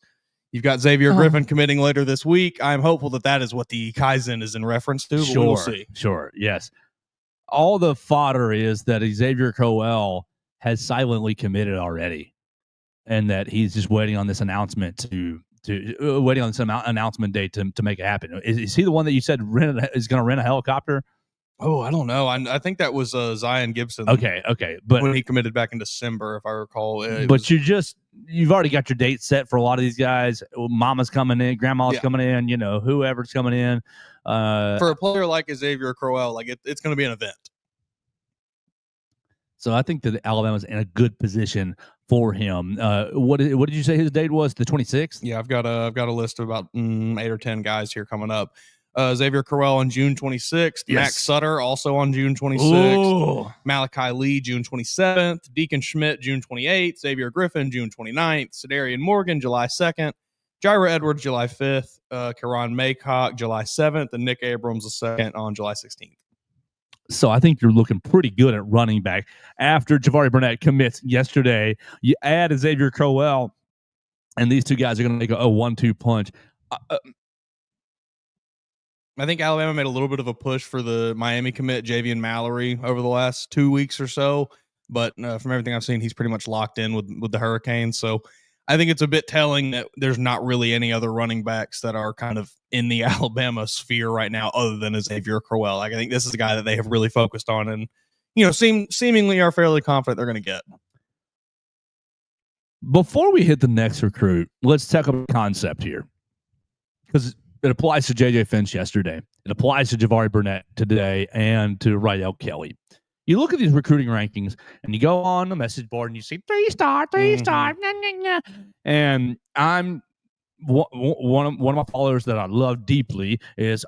You've got Xavier Griffin committing later this week. I'm hopeful that is what the Kaizen is in reference to. But we'll see. Sure. Yes. All the fodder is that Xavier Crowell has silently committed already, and that he's just waiting on this announcement announcement date to make it happen. Is he the one that you said is going to rent a helicopter? Oh, I don't know. I think that was Zion Gibson. Okay. But when he committed back in December, if I recall. You've already got your date set for a lot of these guys. Mama's coming in, grandma's coming in, whoever's coming in. For a player like Xavier Crowell, it's going to be an event. So I think that Alabama's in a good position for him. What did you say his date was? The 26th? Yeah, I've got a list of about 8 or 10 guys here coming up. Xavier Crowell on June 26th. Yes. Max Sutter also on June 26th. Ooh. Malachi Lee, June 27th. Deacon Schmidt, June 28th. Xavier Griffin, June 29th. Sedarian Morgan, July 2nd. Jaira Edwards, July 5th. Karan Maycock, July 7th. And Nick Abrams, the 2nd, on July 16th. So I think you're looking pretty good at running back. After Ja'Vari Burnett commits yesterday, you add Xavier Crowell, and these two guys are going to make a 1-2 punch. I think Alabama made a little bit of a push for the Miami commit, Javian Mallory, over the last 2 weeks or so. But from everything I've seen, he's pretty much locked in with the Hurricanes. So I think it's a bit telling that there's not really any other running backs that are kind of in the Alabama sphere right now other than Xavier Crowell. I think this is a guy that they have really focused on and, seemingly are fairly confident they're going to get. Before we hit the next recruit, let's talk about the concept here. Because it applies to J.J. Finch yesterday. It applies to Ja'Vari Burnett today and to Rael Kelly. You look at these recruiting rankings, and you go on the message board, and you see 3-star, 3-star, nah, nah, nah. And I'm one of my followers that I love deeply is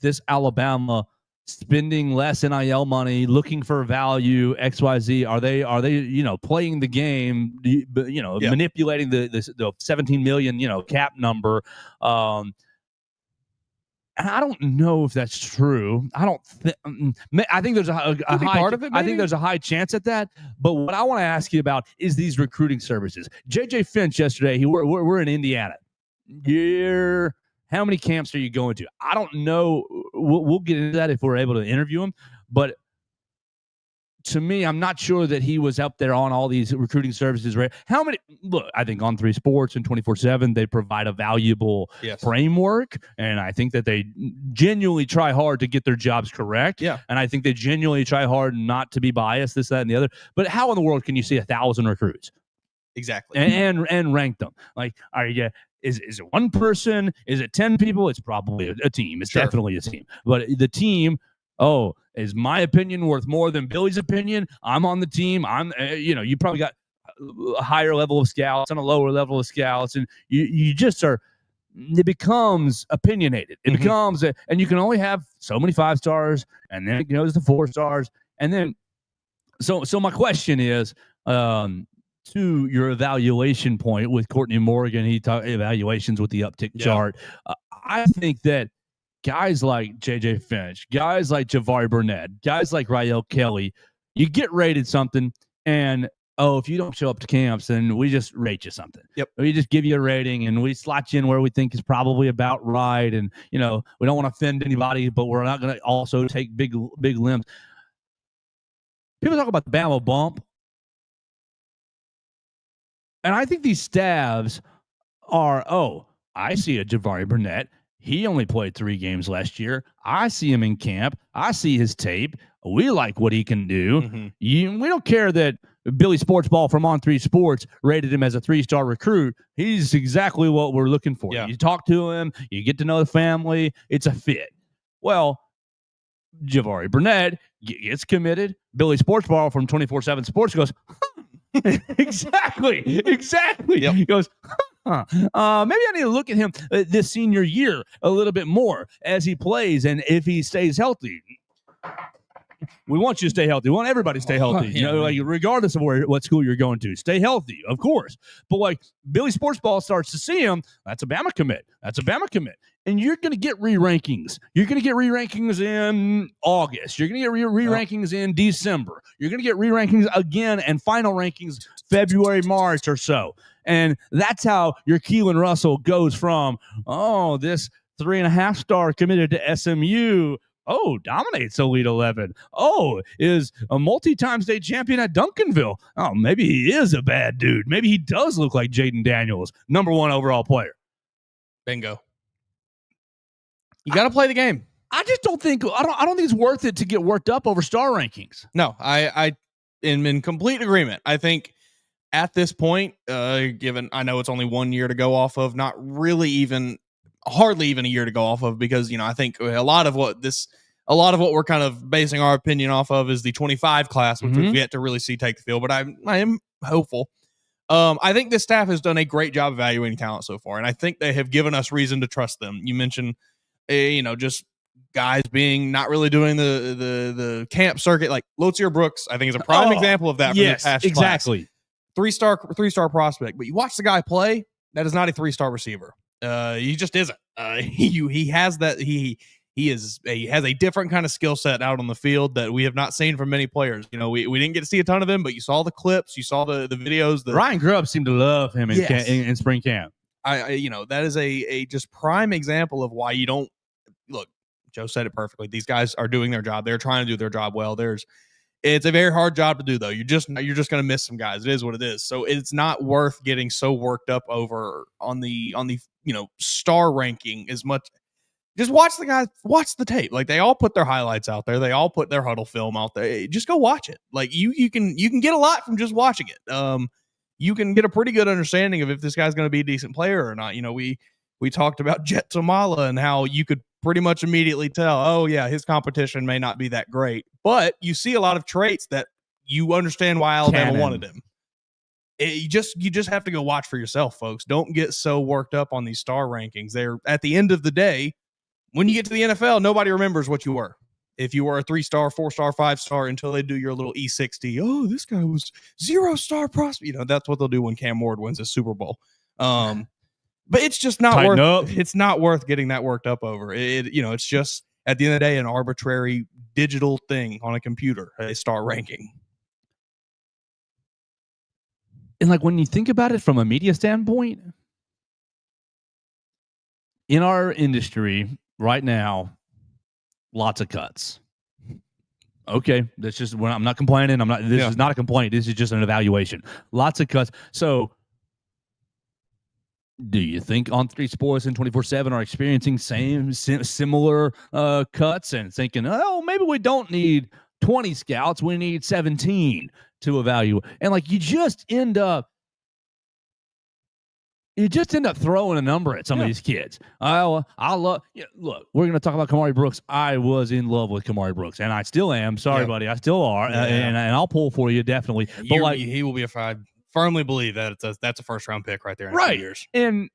this Alabama spending less NIL money, looking for value, XYZ? Are they playing the game, manipulating the 17 million cap number? And I don't know if that's true. I don't think. I think there's a high part of it, I think maybe? there's a high chance at that. But what I want to ask you about is these recruiting services. JJ Finch yesterday. We're in Indiana. How many camps are you going to? I don't know. We'll get into that if we're able to interview him. But to me, I'm not sure that he was up there on all these recruiting services. Right? How many? Look, I think On 3 Sports and 24/7 they provide a valuable framework, and I think that they genuinely try hard to get their jobs correct. Yeah, and I think they genuinely try hard not to be biased, this, that, and the other. But how in the world can you see 1,000 recruits? Exactly, and rank them? Like, are you? Is it one person? Is it 10 people? It's probably a team. It's definitely a team. But the team. Is my opinion worth more than Billy's opinion? I'm on the team. You probably got a higher level of scouts and a lower level of scouts, and you just are. It becomes opinionated. It becomes, and you can only have so many 5 stars, and then it goes to 4 stars, and then. So my question is, to your evaluation point with Courtney Morgan, he talked evaluations with the uptick chart. I think that guys like JJ Finch, guys like Javari Burnett, guys like Rael Kelly, you get rated something, and if you don't show up to camps, then we just rate you something. Yep. We just give you a rating, and we slot you in where we think is probably about right. And we don't want to offend anybody, but we're not going to also take big limbs. People talk about the Bama bump, and I think these staffs are. I see a Javari Burnett. He only played 3 games last year. I see him in camp. I see his tape. We like what he can do. We don't care that Billy Sportsball from On 3 Sports rated him as a 3-star recruit. He's exactly what we're looking for. Yeah. You talk to him. You get to know the family. It's a fit. Well, Javari Burnett gets committed. Billy Sportsball from 24/7 Sports goes, exactly. Yep. He goes, maybe I need to look at him this senior year a little bit more as he plays and if he stays healthy. We want you to stay healthy. We want everybody to stay healthy. Regardless of what school you're going to, stay healthy, of course. But Billy Sportsball starts to see him. That's a Bama commit. And you're going to get re-rankings. You're going to get re-rankings in August. You're going to get re-rankings in December. You're going to get re-rankings again and final rankings February, March or so. And that's how your Keelan Russell goes from, this 3.5-star committed to SMU. Dominates Elite 11. Is a multi-time state champion at Duncanville. Maybe he is a bad dude. Maybe he does look like Jaden Daniels, number 1 overall player. Bingo. You got to play the game. I just don't think it's worth it to get worked up over star rankings. No, I am in complete agreement. I think at this point, given I know it's only 1 year to go off of, not really hardly even a year to go off of, because I think a lot of what we're kind of basing our opinion off of is the 25 class, which we've yet to really see take the field. But I am hopeful. I think this staff has done a great job evaluating talent so far, and I think they have given us reason to trust them. You mentioned, just guys being not really doing the camp circuit, like Lotier Brooks. I think is a prime example of that. Yes, from the past exactly. Class. 3-star prospect, but you watch the guy play. That is not a 3-star receiver. He just isn't. He has that. He has a different kind of skill set out on the field that we have not seen from many players. We didn't get to see a ton of him, but you saw the clips, you saw the videos. Ryan Grubb seemed to love him in spring camp. That is a just prime example of why you don't look. Joe said it perfectly. These guys are doing their job. They're trying to do their job well. It's a very hard job to do, though. You're just going to miss some guys. It is what it is. So it's not worth getting so worked up over on the star ranking as much. Just watch the guys, watch the tape. Like, they all put their highlights out there. They all put their huddle film out there. Just go watch it. Like, you can get a lot from just watching it. You can get a pretty good understanding of if this guy's going to be a decent player or not. We talked about Jet Tomala and how you could pretty much immediately tell, oh yeah, his competition may not be that great, but you see a lot of traits that you understand why Alabama wanted him. You just have to go watch for yourself, folks. Don't get so worked up on these star rankings. They're, at the end of the day, when you get to the NFL, nobody remembers what you were. If you were a 3-star, 4-star, 5-star, until they do your little E60, oh, this guy was 0-star prospect. You know, that's what they'll do when Cam Ward wins a Super Bowl. But it's just not it's not worth getting that worked up over. It's just, at the end of the day, an arbitrary digital thing on a computer, a star ranking. And like, when you think about it from a media standpoint, in our industry right now, lots of cuts. Okay, that's just, I'm not complaining. This is not a complaint. This is just an evaluation. Lots of cuts. So, do you think On3 Sports and 24/7 are experiencing similar cuts and thinking, oh, maybe we don't need 20 scouts, we need 17 to evaluate? And like, you just end up throwing a number at some of these kids. Look, we're going to talk about Kamari Brooks. I was in love with Kamari Brooks, and I still am. Sorry, buddy. I still are. And I'll pull for you, definitely. But he will be a five. Firmly believe that that's a first-round pick right there in a few years. And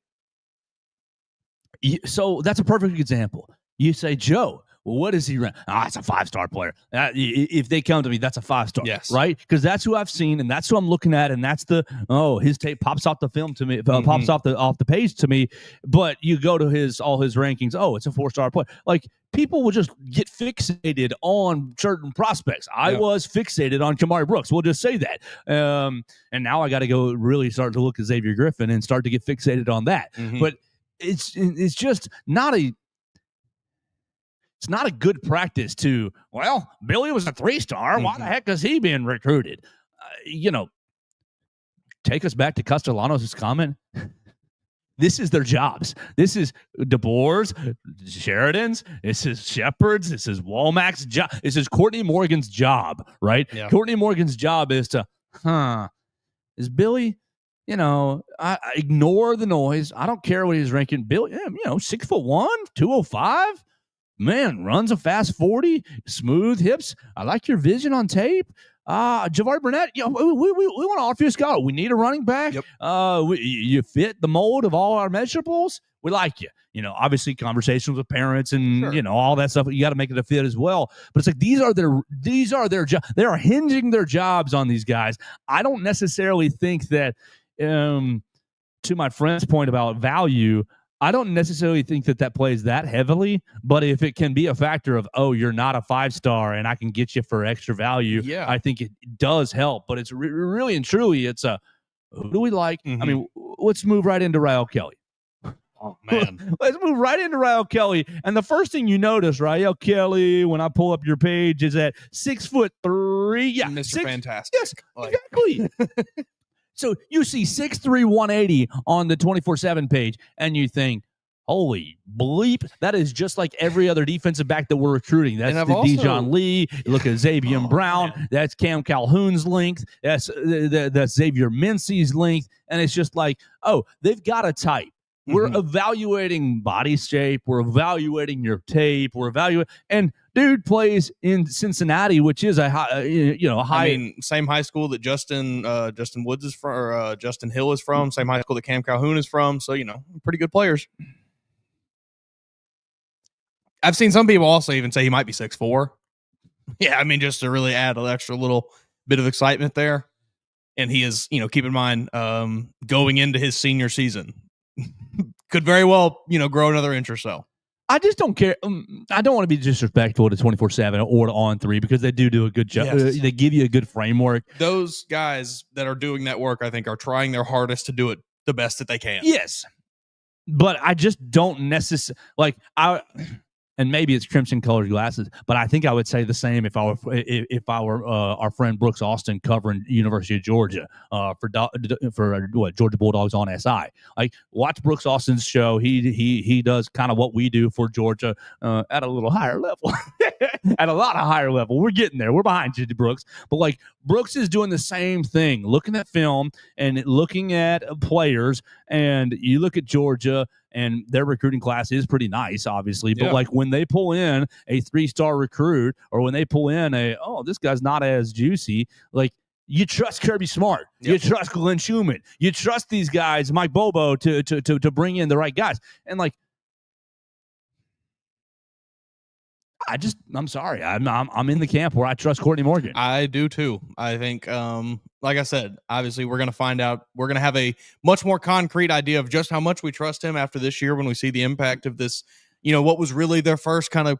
so that's a perfect example. You say, Joe, well, what is he run? It's a 5-star player. If they come to me, that's a 5-star. Yes. Right? Because that's who I've seen, and that's who I'm looking at, and that's his tape pops off the film to me, pops off the page to me. But you go to all his rankings, it's a 4-star player. Like, people will just get fixated on certain prospects. I was fixated on Kamari Brooks. We'll just say that. And now I got to go really start to look at Xavier Griffin and start to get fixated on that. But it's just not a good practice to, Billy was a 3-star. Why the heck is he being recruited? Take us back to Castellanos' comment. This is their jobs. This is DeBoer's, Sheridan's, this is Shepard's, this is Womack's job. This is Courtney Morgan's job, right? Yeah. Courtney Morgan's job is to, is Billy, I ignore the noise. I don't care what he's ranking. Billy, 6'1", 205. Man, runs a fast 40, smooth hips. I like your vision on tape. Javari Burnett, we want to offer you a scout. We need a running back. Yep. You fit the mold of all our measurables. We like you. Obviously conversations with parents and all that stuff. You got to make it a fit as well. But it's like these are their jobs. They are hinging their jobs on these guys. I don't necessarily think that, to my friend's point about value, I don't necessarily think that plays that heavily, but if it can be a factor of, you're not a 5-star and I can get you for extra value, I think it does help. But it's really and truly, it's who do we like? I mean, let's move right into Rael Kelly. Oh, man. Let's move right into Rael Kelly. And the first thing you notice, Rael Kelly, when I pull up your page, is at 6'3". Yeah, Mr. Fantastic. Yes, exactly. So you see 6'3", 180 on the 24/7 page, and you think, holy bleep, that is just like every other defensive back that we're recruiting. That's the Dijon Lee. You look at Xavier Brown. Man. That's Cam Calhoun's length. That's Xavier Mincy's length. And it's just like, they've got a type. We're evaluating body shape. We're evaluating your tape. And dude plays in Cincinnati, which is a high. Same high school that Justin Woods is from, or Justin Hill is from. Same high school that Cam Calhoun is from. So pretty good players. I've seen some people also even say he might be 6'4". Yeah, just to really add an extra little bit of excitement there. And he is, keep in mind, going into his senior season. Could very well, grow another inch or so. I just don't care. I don't want to be disrespectful to 24/7 or to On3 because they do a good job. Yes. They give you a good framework. Those guys that are doing that work, I think, are trying their hardest to do it the best that they can. Yes. But I just don't necessarily and maybe it's crimson colored glasses, but I think I would say the same if I were our friend Brooks Austin covering University of Georgia for Georgia Bulldogs on SI. Like, watch Brooks Austin's show. He does kind of what we do for Georgia at a little higher level, at a lot of higher level. We're getting there. We're behind you, Brooks. But Brooks is doing the same thing, looking at film and looking at players. And you look at Georgia. and their recruiting class is pretty nice, obviously. But Yeah. like when they pull in a 3-star recruit, or when they pull in this guy's not as juicy, like you trust Kirby Smart, you trust Glenn Schumann, you trust these guys, Mike Bobo, to bring in the right guys, and like. I'm sorry. I'm in the camp where I trust Courtney Morgan. I do too. I think, like I said, obviously we're going to find out. We're going to have a much more concrete idea of just how much we trust him after this year when we see the impact of this, what was really their first kind of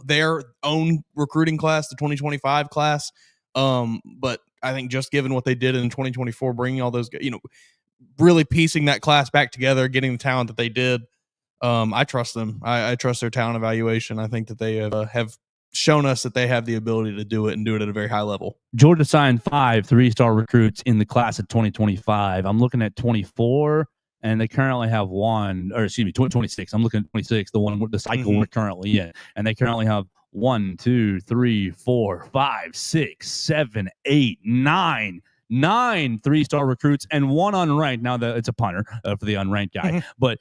their own recruiting class, the 2025 class. But I think just given what they did in 2024, bringing all those, really piecing that class back together, getting the talent that they did, I trust them. I trust their talent evaluation. I think that they have shown us that they have the ability to do it and do it at a very high level. Georgia signed 5 3-star recruits in the class of 2025. I'm looking at 24, and they currently have 26. I'm looking at 26, the one with the cycle we're currently in. And they currently have 1, 2, 3, 4, 5, 6, 7, 8, 9 3-star recruits and 1 unranked. Now that it's a punter for the unranked guy, but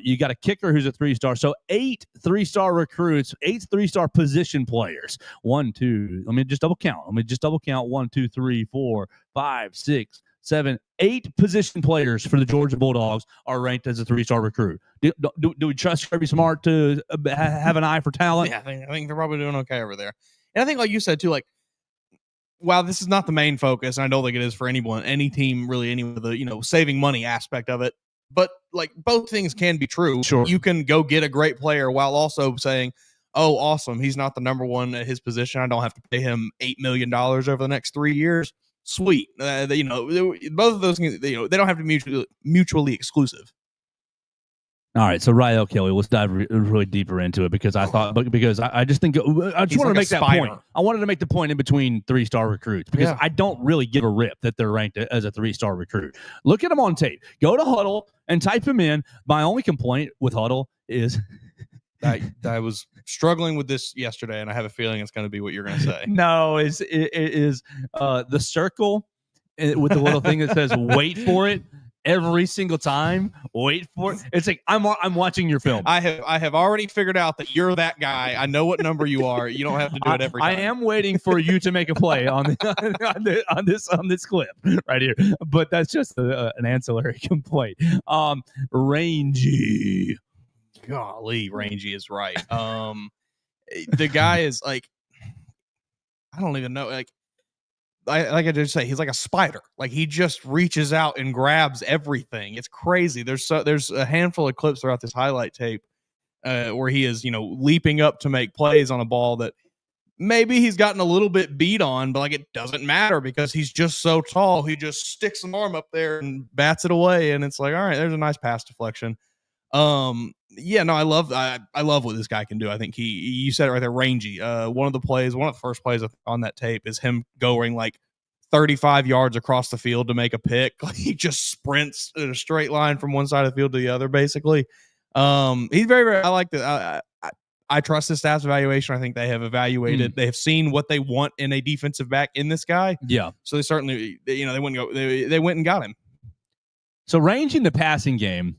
you got a kicker who's a 3-star. So 8 3-star recruits, 8 3-star position players. 1, 2. Let me just double count. 1, 2, 3, 4, 5, 6, 7, 8 position players for the Georgia Bulldogs are ranked as a 3-star recruit. Do we trust Kirby Smart to have an eye for talent? Yeah, I think they're probably doing okay over there. And I think, like you said too, like, while this is not the main focus, and I don't think it is for any team, really, any of the, saving money aspect of it, but like both things can be true. Sure. You can go get a great player while also saying, oh, awesome, he's not the number one at his position. I don't have to pay him $8 million over the next 3 years. Sweet. Both of those things, they don't have to be mutually exclusive. All right, so Rael Kelly, let's dive really deeper into it because I just think I just wanted to make that point. I wanted to make the point in between 3-star recruits because I don't really give a rip that they're ranked as a 3-star recruit. Look at them on tape. Go to Huddle and type him in. My only complaint with Huddle is I was struggling with this yesterday, and I have a feeling it's going to be what you're going to say. No, is the circle with the little thing that says "wait for it." Every single time, wait for it. It's like I'm watching your film. I have already figured out that you're that guy. I know what number you are. You don't have to do it every time. I am waiting for you to make a play on this clip right here. But that's just an ancillary complaint. Rangy. Golly, Rangy is right. The guy is like, I don't even know. Like I just say, he's like a spider. Like he just reaches out and grabs everything. It's crazy. There's a handful of clips throughout this highlight tape where he is, leaping up to make plays on a ball that maybe he's gotten a little bit beat on, but like it doesn't matter because he's just so tall. He just sticks an arm up there and bats it away, and it's like, all right, there's a nice pass deflection. I love what this guy can do. I think you said it right there, Rangy. One of the first plays on that tape is him going like 35 yards across the field to make a pick. Like he just sprints in a straight line from one side of the field to the other, basically. He's very, very, I like that. I trust the staff's evaluation. I think they have evaluated, they have seen what they want in a defensive back in this guy. Yeah. So they certainly, they went and got him. So range in the passing game.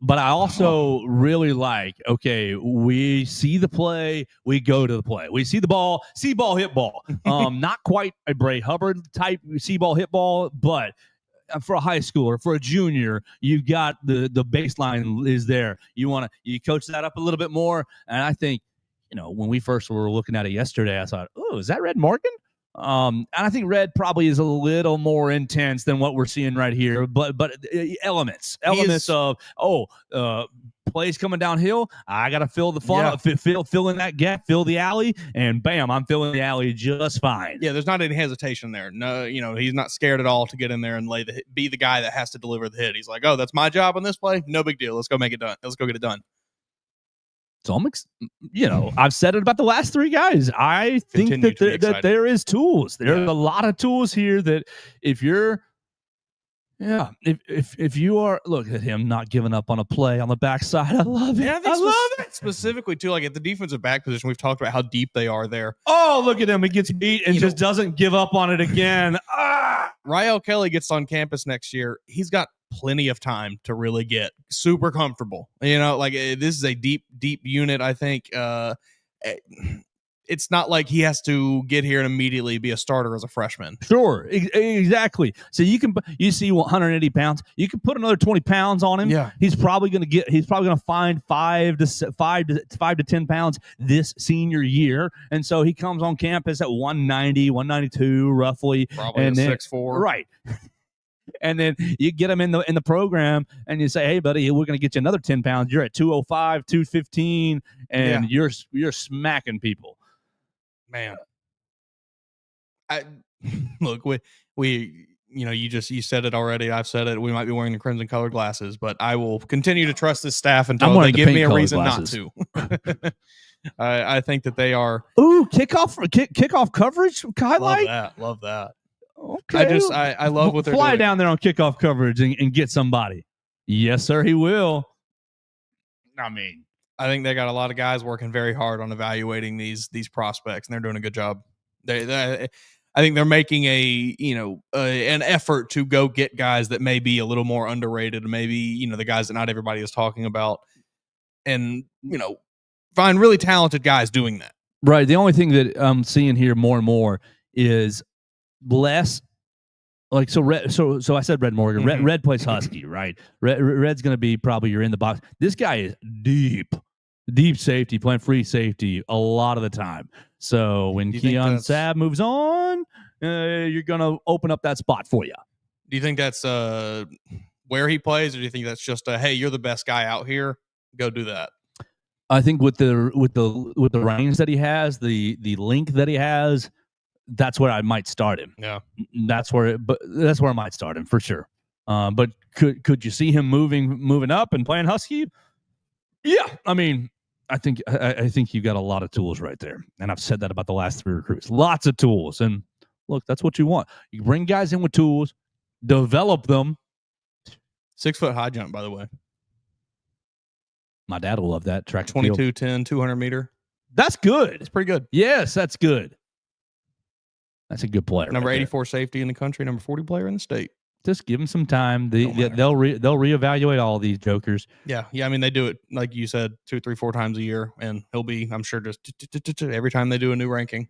But I also really like, okay, we see the play, we go to the play. We see the ball, see ball, hit ball. Not quite a Bray Hubbard type see ball, hit ball, but for a high schooler, for a junior, you've got the baseline is there. You coach that up a little bit more. And I think, when we first were looking at it yesterday, I thought, oh, is that Red Morgan? And I think Red probably is a little more intense than what we're seeing right here, but elements of plays coming downhill. I got to fill the funnel, fill in that gap, fill the alley, and bam, I'm filling the alley just fine. Yeah, there's not any hesitation there. No, he's not scared at all to get in there and be the guy that has to deliver the hit. He's like, oh, that's my job on this play. No big deal. Let's go make it done. Let's go get it done. So I've said it about the last 3 guys. I think that there is tools. There's a lot of tools here that if you're, if you are, look at him not giving up on a play on the backside. I love it. Yeah, I love it. Specifically too, like at the defensive back position, we've talked about how deep they are there. Oh, look at him. He gets beat and just doesn't give up on it again. Rael Kelly gets on campus next year. He's got plenty of time to really get super comfortable. Like this is a deep unit. I think it's not like he has to get here and immediately be a starter as a freshman. Sure, exactly. So you see 180 pounds. You can put another 20 pounds on him. Yeah, he's probably going to find 5 to 10 pounds this senior year, and so he comes on campus at 190, 192 roughly, probably and then 6'4", right. And then you get him in the program, and you say, "Hey, buddy, we're going to get you another 10 pounds. You're at 205, 215, and you're smacking people." Man, look, we you said it already. I've said it. We might be wearing the crimson colored glasses, but I will continue to trust this staff until they give me a reason glasses. not to. I think that they are. Ooh, kickoff coverage highlight. Love that. Okay, I love what they're fly doing. down there on kickoff coverage and get somebody. Yes, sir, he will. I mean, I think they got a lot of guys working very hard on evaluating these prospects, and they're doing a good job. I think they're making an effort to go get guys that may be a little more underrated, maybe the guys that not everybody is talking about, and find really talented guys doing that. Right. The only thing that I'm seeing here more and more is less. Like so I said Red Morgan. Mm-hmm. Red plays Husky, right? Red's going to be probably you're in the box. This guy is deep safety, playing free safety a lot of the time. So when Keon Sabb moves on, you're going to open up that spot for you. Do you think that's where he plays, or do you think that's just hey, you're the best guy out here, go do that? I think with the range that he has, the length that he has, that's where I might start him. Yeah, that's where I might start him for sure. But could you see him moving up and playing Husky? Yeah, I mean, I think you got a lot of tools right there, and I've said that about the last 3 recruits. Lots of tools, and look, that's what you want. You bring guys in with tools, develop them. 6 foot high jump, by the way. My dad will love that. Track 22, 10, 200 meter. That's good. It's pretty good. Yes, that's good. That's a good player. Number 84 safety in the country, number 40 player in the state. Just give them some time. They'll reevaluate all these jokers. Yeah. I mean, they do it like you said 2, 3, 4 times a year, and he'll be, I'm sure, just every time they do a new ranking.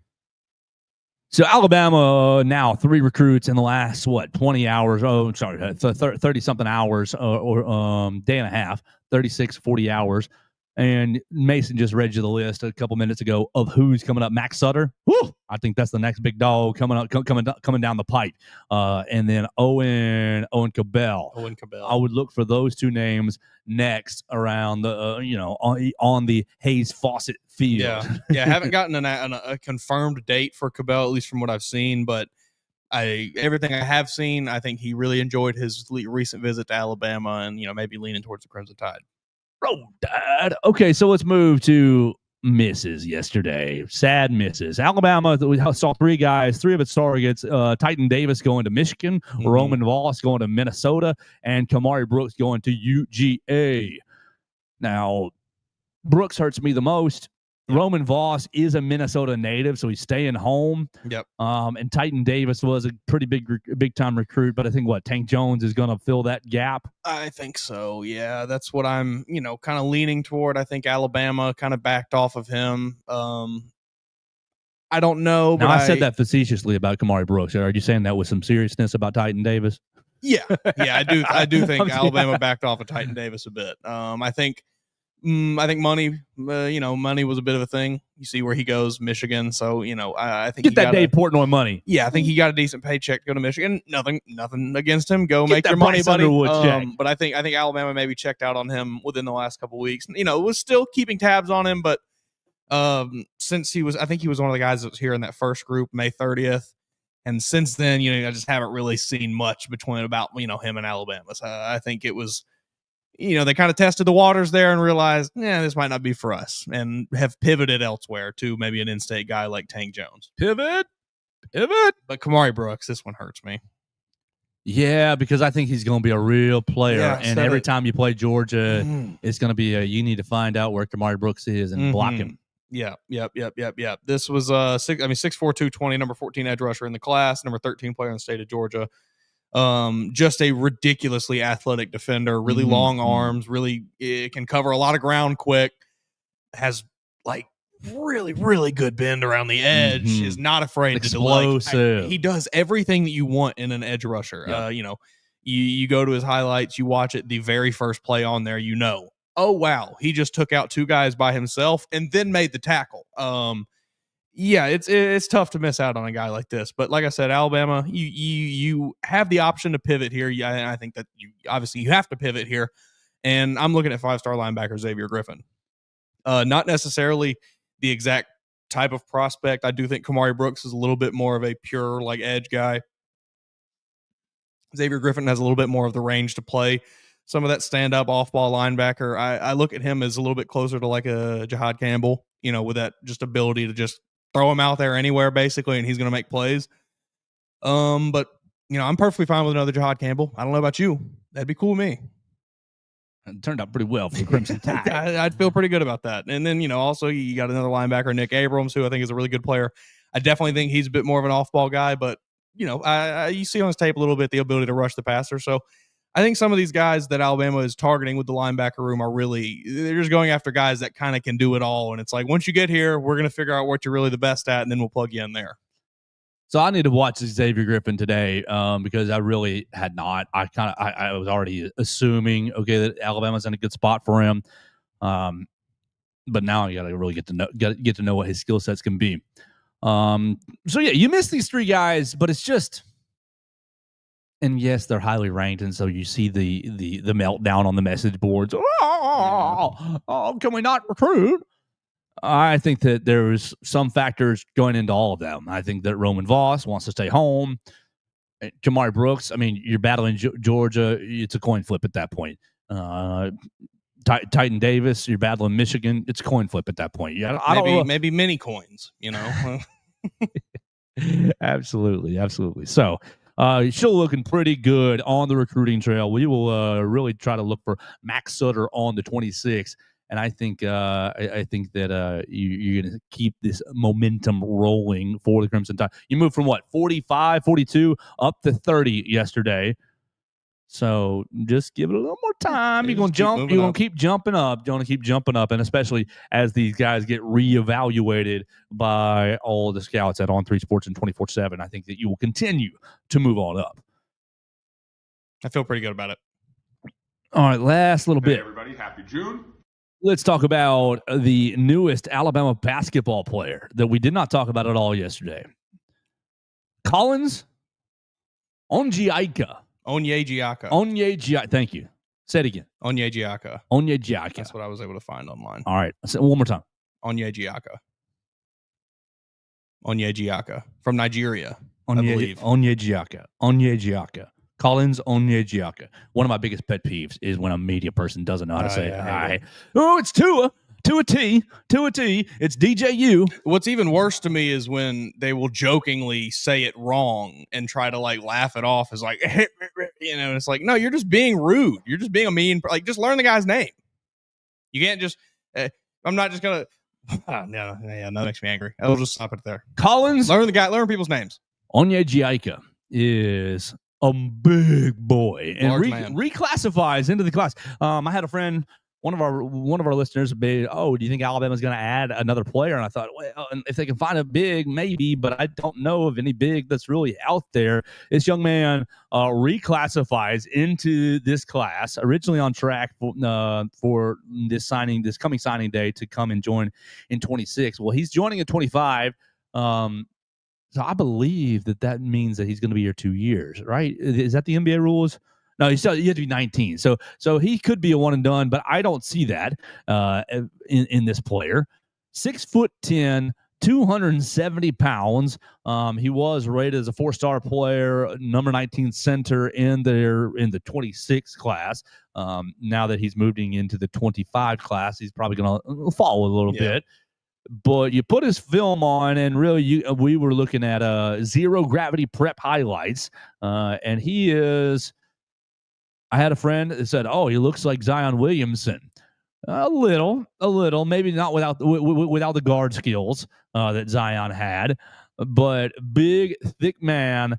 So Alabama now 3 recruits in the last 20 hours? 30 something hours or day and a half. 36, 40 hours. And Mason just read you the list a couple minutes ago of who's coming up. Max Sutter, whew, I think that's the next big dog coming down the pipe. And then Owen Cabell. I would look for those 2 names next around the on the Hayes Fawcett field. Yeah. I haven't gotten a confirmed date for Cabell, at least from what I've seen, but everything I have seen, I think he really enjoyed his recent visit to Alabama, and maybe leaning towards the Crimson Tide. Oh, Dad. Okay, so let's move to misses yesterday. Sad misses. Alabama, we saw 3 guys, 3 of its targets. Titan Davis going to Michigan, Roman Voss going to Minnesota, and Kamari Brooks going to UGA. Now, Brooks hurts me the most. Roman Voss is a Minnesota native, so he's staying home. Yep. And Titan Davis was a pretty big time recruit, but I think Tank Jones is going to fill that gap. I think so. Yeah, that's what I'm, kind of leaning toward. I think Alabama kind of backed off of him. I don't know. Now, I said that facetiously about Kamari Brooks. Are you saying that with some seriousness about Titan Davis? Yeah, I do think Alabama backed off of Titan Davis a bit. I think money, money was a bit of a thing. You see where he goes, Michigan. So, I think get that Dave Portnoy money. Yeah, I think he got a decent paycheck to go to Michigan. Nothing against him. Go make your money, buddy. But I think Alabama maybe checked out on him within the last couple of weeks. Was still keeping tabs on him, but since I think he was one of the guys that was here in that first group, May 30th. And since then, I just haven't really seen much between about, him and Alabama. So I think it was, they kind of tested the waters there and realized, this might not be for us, and have pivoted elsewhere to maybe an in-state guy like Tank Jones. Pivot. But Kamari Brooks, this one hurts me. Yeah, because I think he's going to be a real player. And every time you play Georgia, it's going to be you need to find out where Kamari Brooks is and block him. Yeah. This was 6'4", 220, number 14 edge rusher in the class, number 13 player in the state of Georgia. Just a ridiculously athletic defender, really long arms, really can cover a lot of ground quick, has like really, really good bend around the edge, is not afraid explosive. He does everything that you want in an edge rusher. Yep. You go to his highlights, you watch it, the very first play on there, oh wow, he just took out 2 guys by himself and then made the tackle. Yeah, it's tough to miss out on a guy like this. But like I said, Alabama, you have the option to pivot here. Yeah, I think that you have to pivot here. And I'm looking at 5-star linebacker Xavier Griffin. Not necessarily the exact type of prospect. I do think Kamari Brooks is a little bit more of a pure like edge guy. Xavier Griffin has a little bit more of the range to play some of that stand-up off-ball linebacker. I look at him as a little bit closer to like a Jahad Campbell, with that just ability to just throw him out there anywhere basically, and he's going to make plays. But I'm perfectly fine with another Jahad Campbell. I don't know about you. That'd be cool with me. It turned out pretty well for the Crimson Tide. I'd feel pretty good about that. And then, also you got another linebacker, Nick Abrams, who I think is a really good player. I definitely think he's a bit more of an off-ball guy, but you see on his tape a little bit the ability to rush the passer. So I think some of these guys that Alabama is targeting with the linebacker room they're just going after guys that kind of can do it all. And it's like, once you get here, we're going to figure out what you're really the best at, and then we'll plug you in there. So I need to watch Xavier Griffin today because I really had not. I was already assuming, that Alabama's in a good spot for him. But now you got to really get to know what his skill sets can be. So yeah, you miss these 3 guys, but it's just, and yes, they're highly ranked, and so you see the meltdown on the message boards. Can we not recruit? I think that there's some factors going into all of them. I think that Roman Voss wants to stay home. Kamari Brooks, you're battling Georgia. It's a coin flip at that point. Titan Davis, you're battling Michigan. It's a coin flip at that point. Yeah, maybe mini coins, Absolutely. So still looking pretty good on the recruiting trail. We will really try to look for Max Sutter on the 26th. And I think I think that you're going to keep this momentum rolling for the Crimson Tide. You moved from 45, 42 up to 30 yesterday. So just give it a little more time. You're going to jump. You're going to keep jumping up. You're going to keep jumping up. And especially as these guys get reevaluated by all the scouts at On3 Sports and 24/7, I think that you will continue to move on up. I feel pretty good about it. All right, last little bit. Everybody, happy June. Let's talk about the newest Alabama basketball player that we did not talk about at all yesterday. Collins Onyejiaka. Thank you. Say it again. Onyejiaka. That's what I was able to find online. All right. Say it one more time. Onyejiaka. From Nigeria, I believe. Onyejiaka. Collins Onyejiaka. One of my biggest pet peeves is when a media person doesn't know how to say it. It's Tua. To a T. It's DJU. What's even worse to me is when they will jokingly say it wrong and try to laugh it off as it's like, no, you're just being rude. You're just being a mean. Just learn the guy's name. You can't just. I'm not just gonna. No, that makes me angry. I'll just stop it there. Collins. Learn people's names. Onyejiaka is a big boy and reclassifies into the class. I had a friend. One of our listeners would be, do you think Alabama's going to add another player? And I thought, well, if they can find a big, maybe, but I don't know of any big that's really out there. This young man reclassifies into this class, originally on track for this coming signing day to come and join in 26. Well, he's joining at 25. So I believe that means that he's going to be here 2 years, right? Is that the NBA rules? No, you have to be 19. So he could be a one and done, but I don't see that in this player. 6'10", 270 pounds. He was rated as a 4-star player, number 19 center in the 26 class. Now that he's moving into the 25 class, he's probably going to fall a little bit. But you put his film on, and really, we were looking at zero gravity prep highlights, and he is. I had a friend that said, he looks like Zion Williamson. A little, maybe not without the guard skills that Zion had, but big, thick man,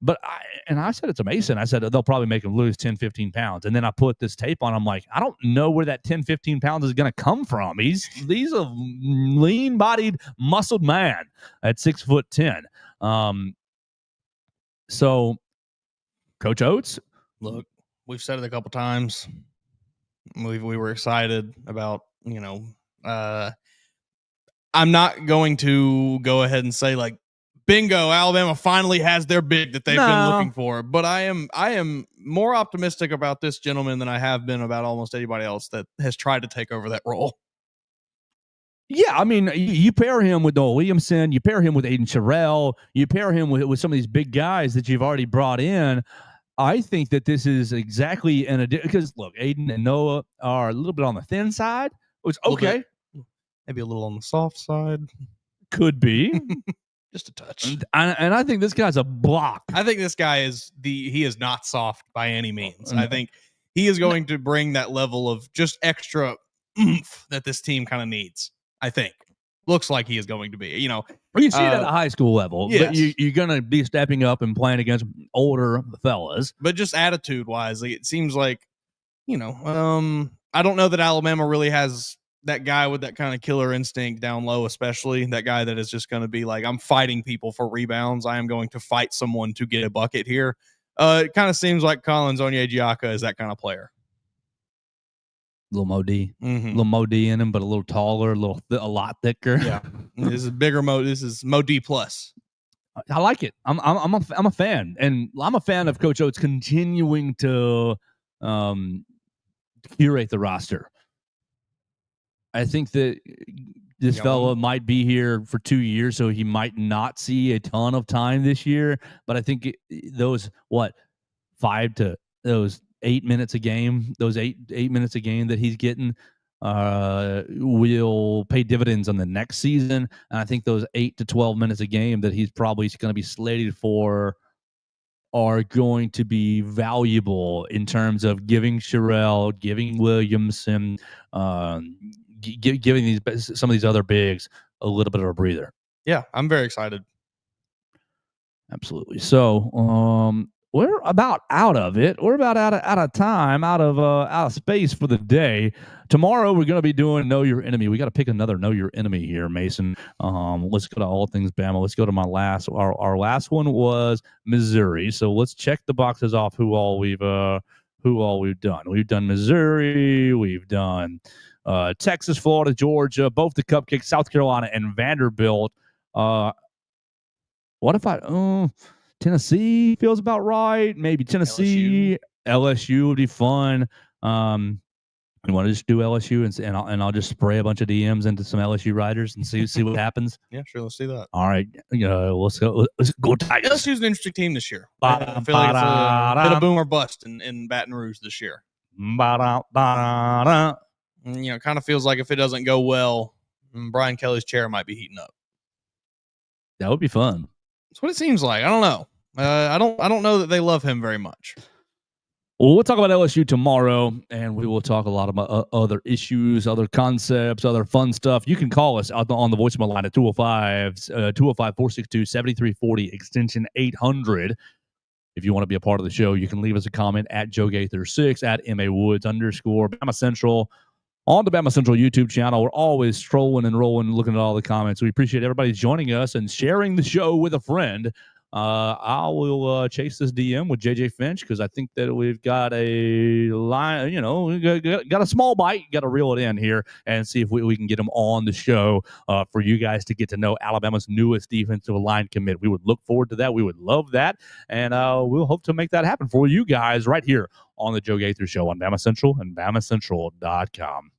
But I said it to Mason. I said they'll probably make him lose 10, 15 pounds. And then I put this tape on. I'm like, I don't know where that 10, 15 pounds is going to come from. He's a lean-bodied, muscled man at 6'10". So, Coach Oates, look, we've said it a couple times. We were excited about, I'm not going to go ahead and say like, bingo, Alabama finally has their big that they've been looking for. But I am more optimistic about this gentleman than I have been about almost anybody else that has tried to take over that role. Yeah, I mean, you pair him with Noah Williamson, you pair him with Aiden Sherrill, you pair him with some of these big guys that you've already brought in. I think that this is exactly because look, Aiden and Noah are a little bit on the thin side, which okay, maybe a little on the soft side, could be. Just a touch. And I think this guy's a block. I think this guy he is not soft by any means. I think he is going to bring that level of just extra oomph that this team kind of needs. I think. Looks like he is going to be, You see it at a high school level. Yes. But you're going to be stepping up and playing against older fellas. But just attitude-wise, it seems like, I don't know that Alabama really has that guy with that kind of killer instinct down low, especially that guy that is just going to be like, I'm fighting people for rebounds. I am going to fight someone to get a bucket here. It kind of seems like Collins Onyedjiaka is that kind of player. Little Mo D, little Mo D in him, but a little taller, a lot thicker. Yeah, this is bigger Mo. This is Mo D plus. I like it. I'm a fan, and I'm a fan of Coach Oates continuing to curate the roster. I think that this fella might be here for 2 years, so he might not see a ton of time this year. But I think those 8 minutes a game, those eight minutes a game that he's getting will pay dividends on the next season. And I think those 8 to 12 minutes a game that he's probably going to be slated for are going to be valuable in terms of giving Sherrill, giving Williamson, giving some of these other bigs a little bit of a breather. Yeah, I'm very excited. Absolutely. So, we're about out of it. We're about out of time, out of space for the day. Tomorrow we're going to be doing Know Your Enemy. We got to pick another Know Your Enemy here, Mason. Let's go to all things Bama. Let's go to our last one was Missouri. So let's check the boxes off who all we've done. We've done Missouri. We've done Texas, Florida, Georgia, both the Cupcakes, South Carolina, and Vanderbilt. What if Tennessee feels about right. Maybe Tennessee, LSU would be fun. You want to just do LSU and I'll just spray a bunch of DMs into some LSU riders and see what happens. Yeah, sure. Let's do that. All right, let's go. Let's go Tigers. LSU's an interesting team this year. I feel like it's a bit of boom or bust in Baton Rouge this year. Kind of feels like if it doesn't go well, Brian Kelly's chair might be heating up. That would be fun. That's what it seems like. I don't know. I don't know that they love him very much. Well, we'll talk about LSU tomorrow, and we will talk a lot about other issues, other concepts, other fun stuff. You can call us on the voicemail line at 205-462-7340, extension 800. If you want to be a part of the show, you can leave us a comment at Joe Gaither 6, at MAWoods _ BamaCentral. On the BamaCentral YouTube channel, we're always strolling and rolling, looking at all the comments. We appreciate everybody joining us and sharing the show with a friend. I will chase this DM with JJ Finch because I think that we've got a line, we got a small bite. Got to reel it in here and see if we can get him on the show for you guys to get to know Alabama's newest defensive line commit. We would look forward to that. We would love that. And we'll hope to make that happen for you guys right here on the Joe Gaither Show on BamaCentral and BamaCentral.com.